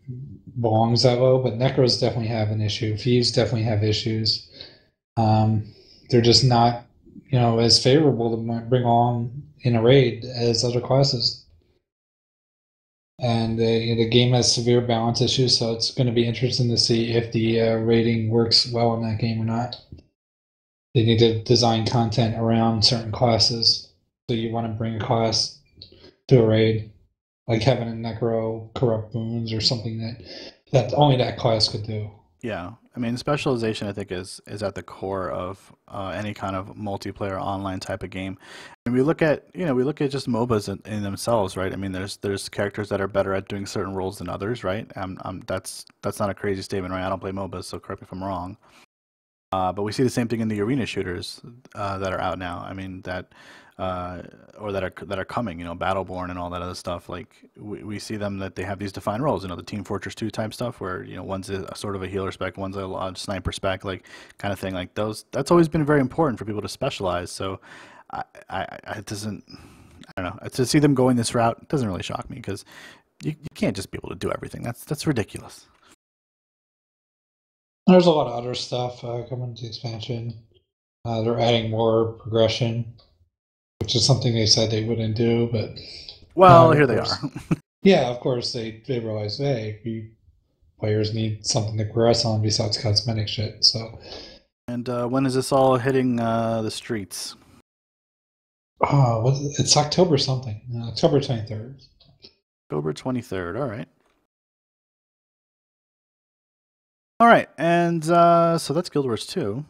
belongs that low. But Necros definitely have an issue. Thieves definitely have issues. They're just not as favorable to bring on in a raid as other classes. And the game has severe balance issues, so it's going to be interesting to see if the rating works well in that game or not. They need to design content around certain classes. So you want to bring a class to a raid, like having a Necro corrupt wounds or something that only that class could do. Yeah, specialization I think is at the core of any kind of multiplayer online type of game. And we look at just MOBAs in themselves, right? There's characters that are better at doing certain roles than others, right? That's not a crazy statement, right? I don't play MOBAs, so correct me if I'm wrong. But we see the same thing in the arena shooters that are out now. Or that are coming, Battleborn and all that other stuff. Like we see them that they have these defined roles, the Team Fortress 2 type stuff, where one's a sort of a healer spec, one's a sniper spec, like kind of thing. Like those, that's always been very important for people to specialize. So it doesn't, I don't know, to see them going this route doesn't really shock me because you can't just be able to do everything. That's ridiculous. There's a lot of other stuff coming to the expansion. They're adding more progression, which is something they said they wouldn't do, but here they are. Yeah, of course they realize, hey, players need something to progress on besides cosmetic shit. So, and when is this all hitting the streets? It's October something, October 23rd. October 23rd. All right. All right, and so that's Guild Wars 2.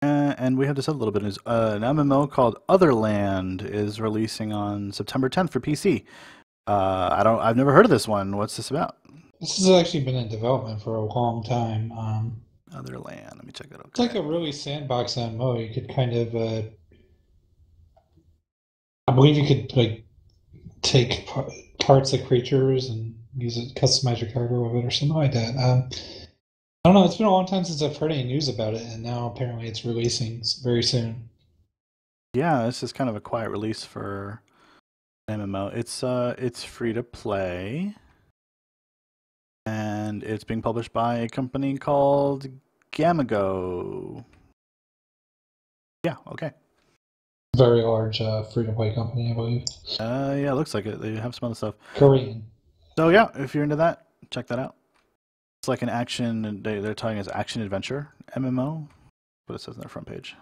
And we have this other little bit of news. An MMO called Otherland is releasing on September 10th for PC. I've never heard of this one. What's this about? This has actually been in development for a long time. Otherland. Let me check that out. It's like a really sandbox MMO. You could kind of, I believe you could like take parts of creatures and use it, customize your character with it, or something like that. I don't know. It's been a long time since I've heard any news about it, and now apparently it's releasing very soon. Yeah, this is kind of a quiet release for an MMO. It's free to play, and it's being published by a company called Gamago. Yeah, okay. Very large free-to-play company, I believe. Yeah, it looks like it. They have some other stuff. Korean. So yeah, if you're into that, check that out. It's like an action. They're talking as action adventure MMO. What it says on their front page.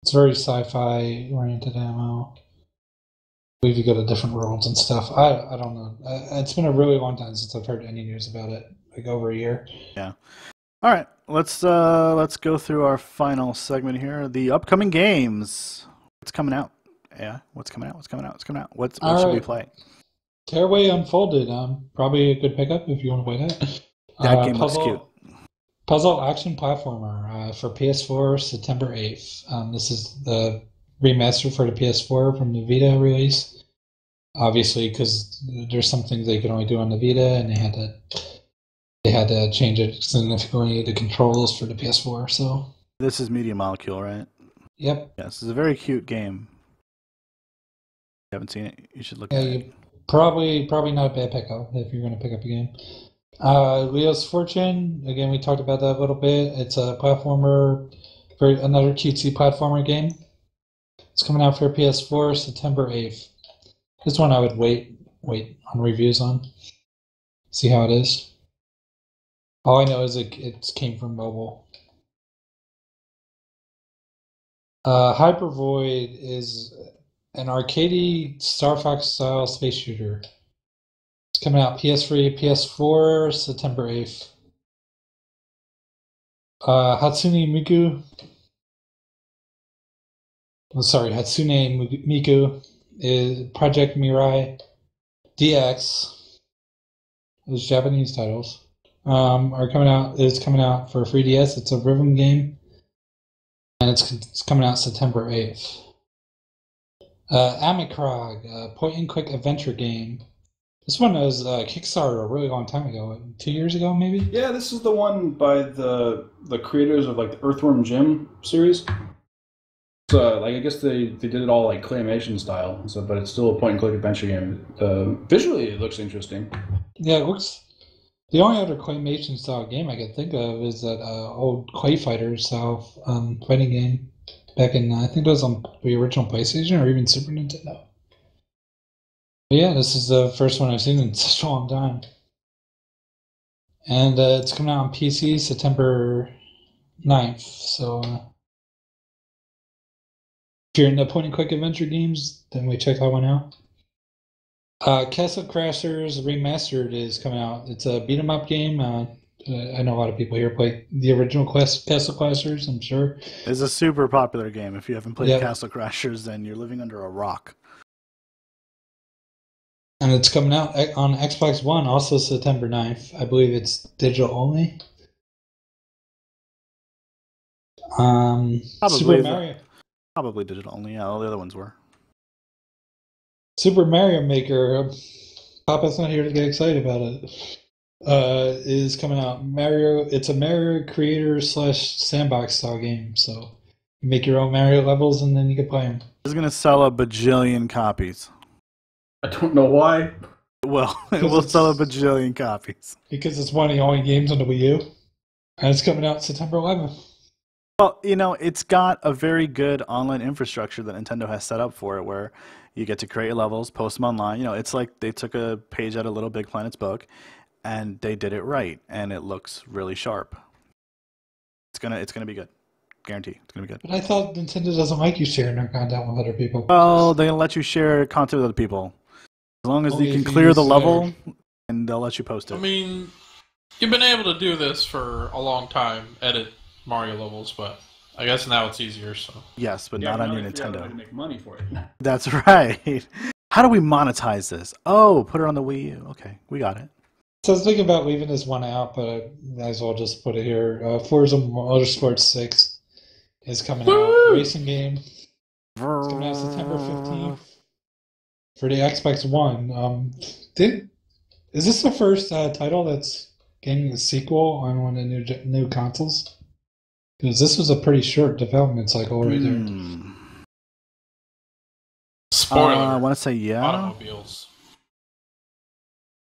It's very sci-fi oriented MMO. I believe you go to different worlds and stuff. I don't know. It's been a really long time since I've heard any news about it. Like over a year. Yeah. All right. Let's go through our final segment here. The upcoming games. What's coming out? Yeah. What's coming out? What should we play? Tearaway Unfolded. Probably a good pickup if you want to play that. That game looks cute. Puzzle action platformer for PS4, September 8th. This is the remaster for the PS4 from the Vita release. Obviously, because there's some things they could only do on the Vita, and they had to change it significantly, the controls for the PS4. So this is Media Molecule, right? Yep. Yes, this is a very cute game. If you haven't seen it, you should look at it. Probably not a bad pickup if you're going to pick up a game. Leo's Fortune, again, we talked about that a little bit. It's a platformer, another cutesy platformer game. It's coming out for PS4 September 8th. This one I would wait on reviews on. See how it is. All I know is it came from mobile. Hypervoid is an arcadey Star Fox style space shooter. It's coming out PS3, PS4, September 8th. Hatsune Miku is Project Mirai DX. Those Japanese titles are coming out. It's coming out for 3DS. It's a rhythm game, and it's coming out September 8th. Amicrog, a point-and-click adventure game. This one was Kickstarter a really long time ago, 2 years ago maybe? Yeah, this is the one by the creators of like the Earthworm Jim series. So I guess they did it all like claymation style, but it's still a point-and-click adventure game. Visually, it looks interesting. Yeah, it looks. The only other claymation style game I can think of is that old Clay Fighter style fighting game. Back in, I think it was on the original PlayStation or even Super Nintendo. But yeah, this is the first one I've seen in such a long time. And it's coming out on PC September 9th. So if you're into point-and-click adventure games, then we check that one out. Castle Crashers Remastered is coming out. It's a beat-em-up game. I know a lot of people here play the original Castle Crashers, I'm sure. It's a super popular game. If you haven't played Castle Crashers, then you're living under a rock. And it's coming out on Xbox One, also September 9th. I believe it's digital only. Super Mario. Probably digital only, yeah. All the other ones were. Super Mario Maker. Papa's not here to get excited about it. Is coming out. It's a Mario creator / sandbox style game. So you make your own Mario levels and then you can play them. It's going to sell a bajillion copies. I don't know why. Well, it will sell a bajillion copies. Because it's one of the only games on the Wii U. And it's coming out September 11th. Well, it's got a very good online infrastructure that Nintendo has set up for it where you get to create levels, post them online. It's like they took a page out of Little Big Planet's book and they did it right, and it looks really sharp. It's gonna be good. Guarantee. It's gonna be good. But I thought Nintendo doesn't like you sharing their content with other people. Well, they're gonna let you share content with other people. As long as Only you can if you clear the use, level, and they'll let you post it. I mean, you've been able to do this for a long time, edit Mario levels, but I guess now it's easier, so. Yes, but not on your Nintendo. To make money for it. That's right. How do we monetize this? Oh, put it on the Wii U. Okay, we got it. So I was thinking about leaving this one out, but I might as well just put it here. Forza Motorsport 6 is coming out. Racing game. It's coming out September 15th for the Xbox One. Is this the first title that's getting a sequel on one of the new consoles? Because this was a pretty short development cycle right there. Spoiler. I want to say yeah. Automobiles.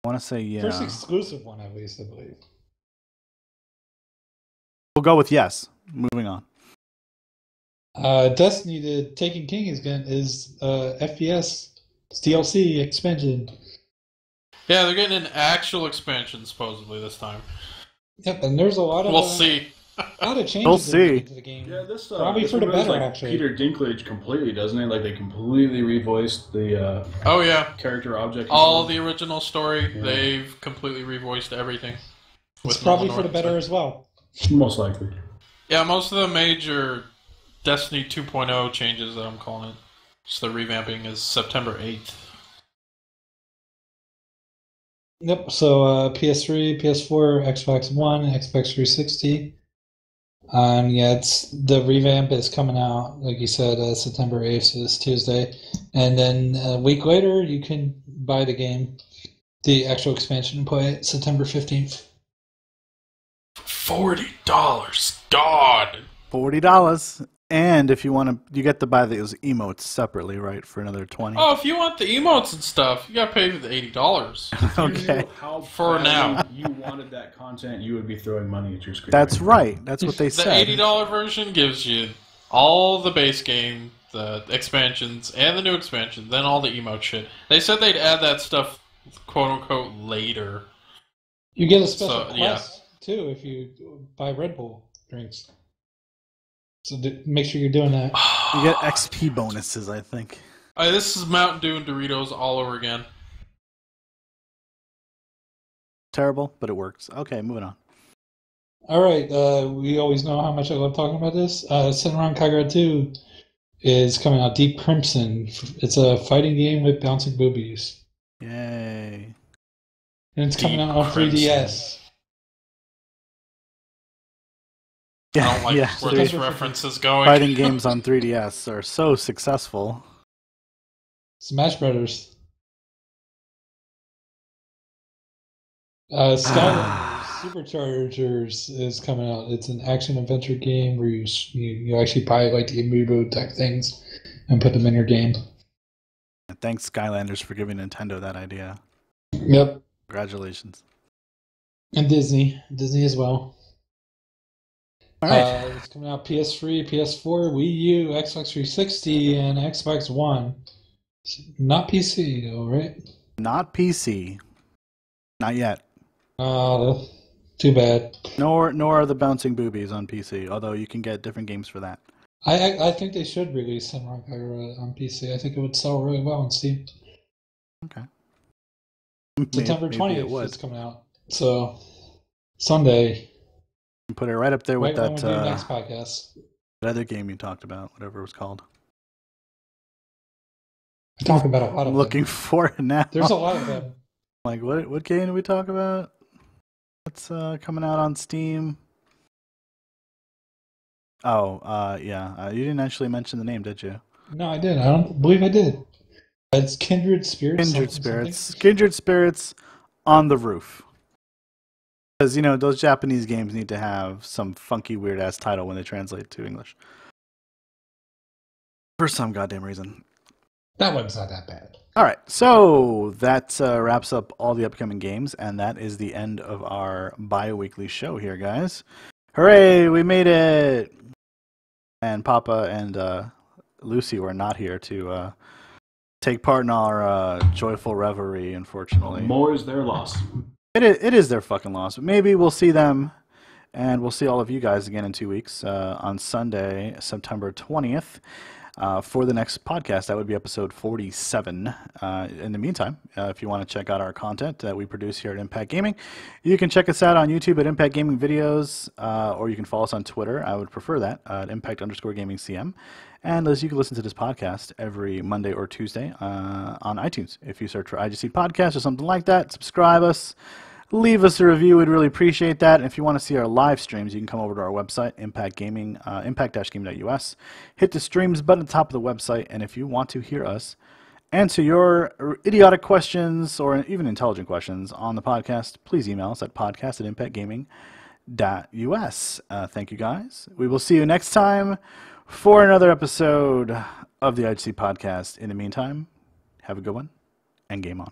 I want to say yeah. First exclusive one, at least, I believe. We'll go with yes. Moving on. Destiny, the Taken King is FPS DLC expansion. Yeah, they're getting an actual expansion supposedly this time. Yep, and there's a lot of We'll see. a lot of changes We'll see. to the game. Yeah, this Probably this for the removes, better, like, actually. Peter Dinklage completely, doesn't it? Like they completely revoiced the Oh yeah, character object. all the original story, they've completely revoiced everything. It's with probably Nolan for the North better inside. as well. Most likely. Yeah, most of the major Destiny 2.0 changes that I'm calling it, just the revamping, is September 8th. Yep, so PS3, PS4, Xbox One, Xbox 360. Yeah, the revamp is coming out, like you said, September 8th, so this Tuesday. And then a week later, you can buy the game, the actual expansion, and play it September 15th. $40. God! $40. And if you want to, you get to buy those emotes separately, right? For another $20. Oh, if you want the emotes and stuff, you gotta pay for the $80. Okay. You knew how For badly now. you wanted that content, you would be throwing money at your screen. That's right. That's what they The said. $80 version gives you all the base game, the expansions, and the new expansion, then all the emote shit. They said they'd add that stuff, quote-unquote, later. You get a special So, yeah. quest, too, if you buy Red Bull drinks. So make sure you're doing that. You get XP bonuses, I think. This is Mountain Dew and Doritos all over again. Terrible, but it works. Okay, moving on. All right, we always know how much I love talking about this. Senran Kagura 2 is coming out. Deep Crimson. It's a fighting game with bouncing boobies. Yay. And it's coming Deep out on Crimson. 3DS. I don't like yeah. where three- this reference is going. Fighting games on 3DS are so successful. Smash Brothers. Skylanders Superchargers is coming out. It's an action-adventure game where you actually buy like the amiibo type things and put them in your game. Thanks, Skylanders, for giving Nintendo that idea. Yep. Congratulations. And Disney as well. All right. It's coming out PS3, PS4, Wii U, Xbox 360, and Xbox One. Not PC, though, right? Not PC. Not yet. Too bad. Nor are the bouncing boobies on PC, although you can get different games for that. I think they should release Senran Kagura on PC. I think it would sell really well on Steam. Okay. September Maybe 20th it would. is coming out. So, Sunday. Put it right up there with Right when we do the that next podcast. other game you talked about, whatever it was called. I talk about a lot of I'm them. looking for it now. There's a lot of them. Like, what game did we talk about? What's coming out on Steam? Oh, yeah. You didn't actually mention the name, did you? No, I did. I don't believe I did. It's Kindred Spirits. Kindred Spirits on the Roof. Because, those Japanese games need to have some funky, weird-ass title when they translate to English. For some goddamn reason. That one's not that bad. All right, so that wraps up all the upcoming games, and that is the end of our bi-weekly show here, guys. Hooray, we made it! And Papa and Lucy were not here to take part in our joyful revelry, unfortunately. More is their loss. It is their fucking loss. But maybe we'll see them, and we'll see all of you guys again in 2 weeks on Sunday, September 20th. for the next podcast. That would be episode 47. In the meantime, if you want to check out our content that we produce here at Impact Gaming, you can check us out on YouTube at Impact Gaming Videos, or you can follow us on Twitter. I would prefer that, at Impact_GamingCM. And you can listen to this podcast every Monday or Tuesday on iTunes. If you search for IGC Podcast or something like that, subscribe us. Leave us a review. We'd really appreciate that. And if you want to see our live streams, you can come over to our website, Impact Gaming, impact-gaming.us. Hit the streams button at the top of the website. And if you want to hear us answer your idiotic questions or even intelligent questions on the podcast, please email us at podcast@impactgaming.us. Thank you, guys. We will see you next time for another episode of the IGC Podcast. In the meantime, have a good one and game on.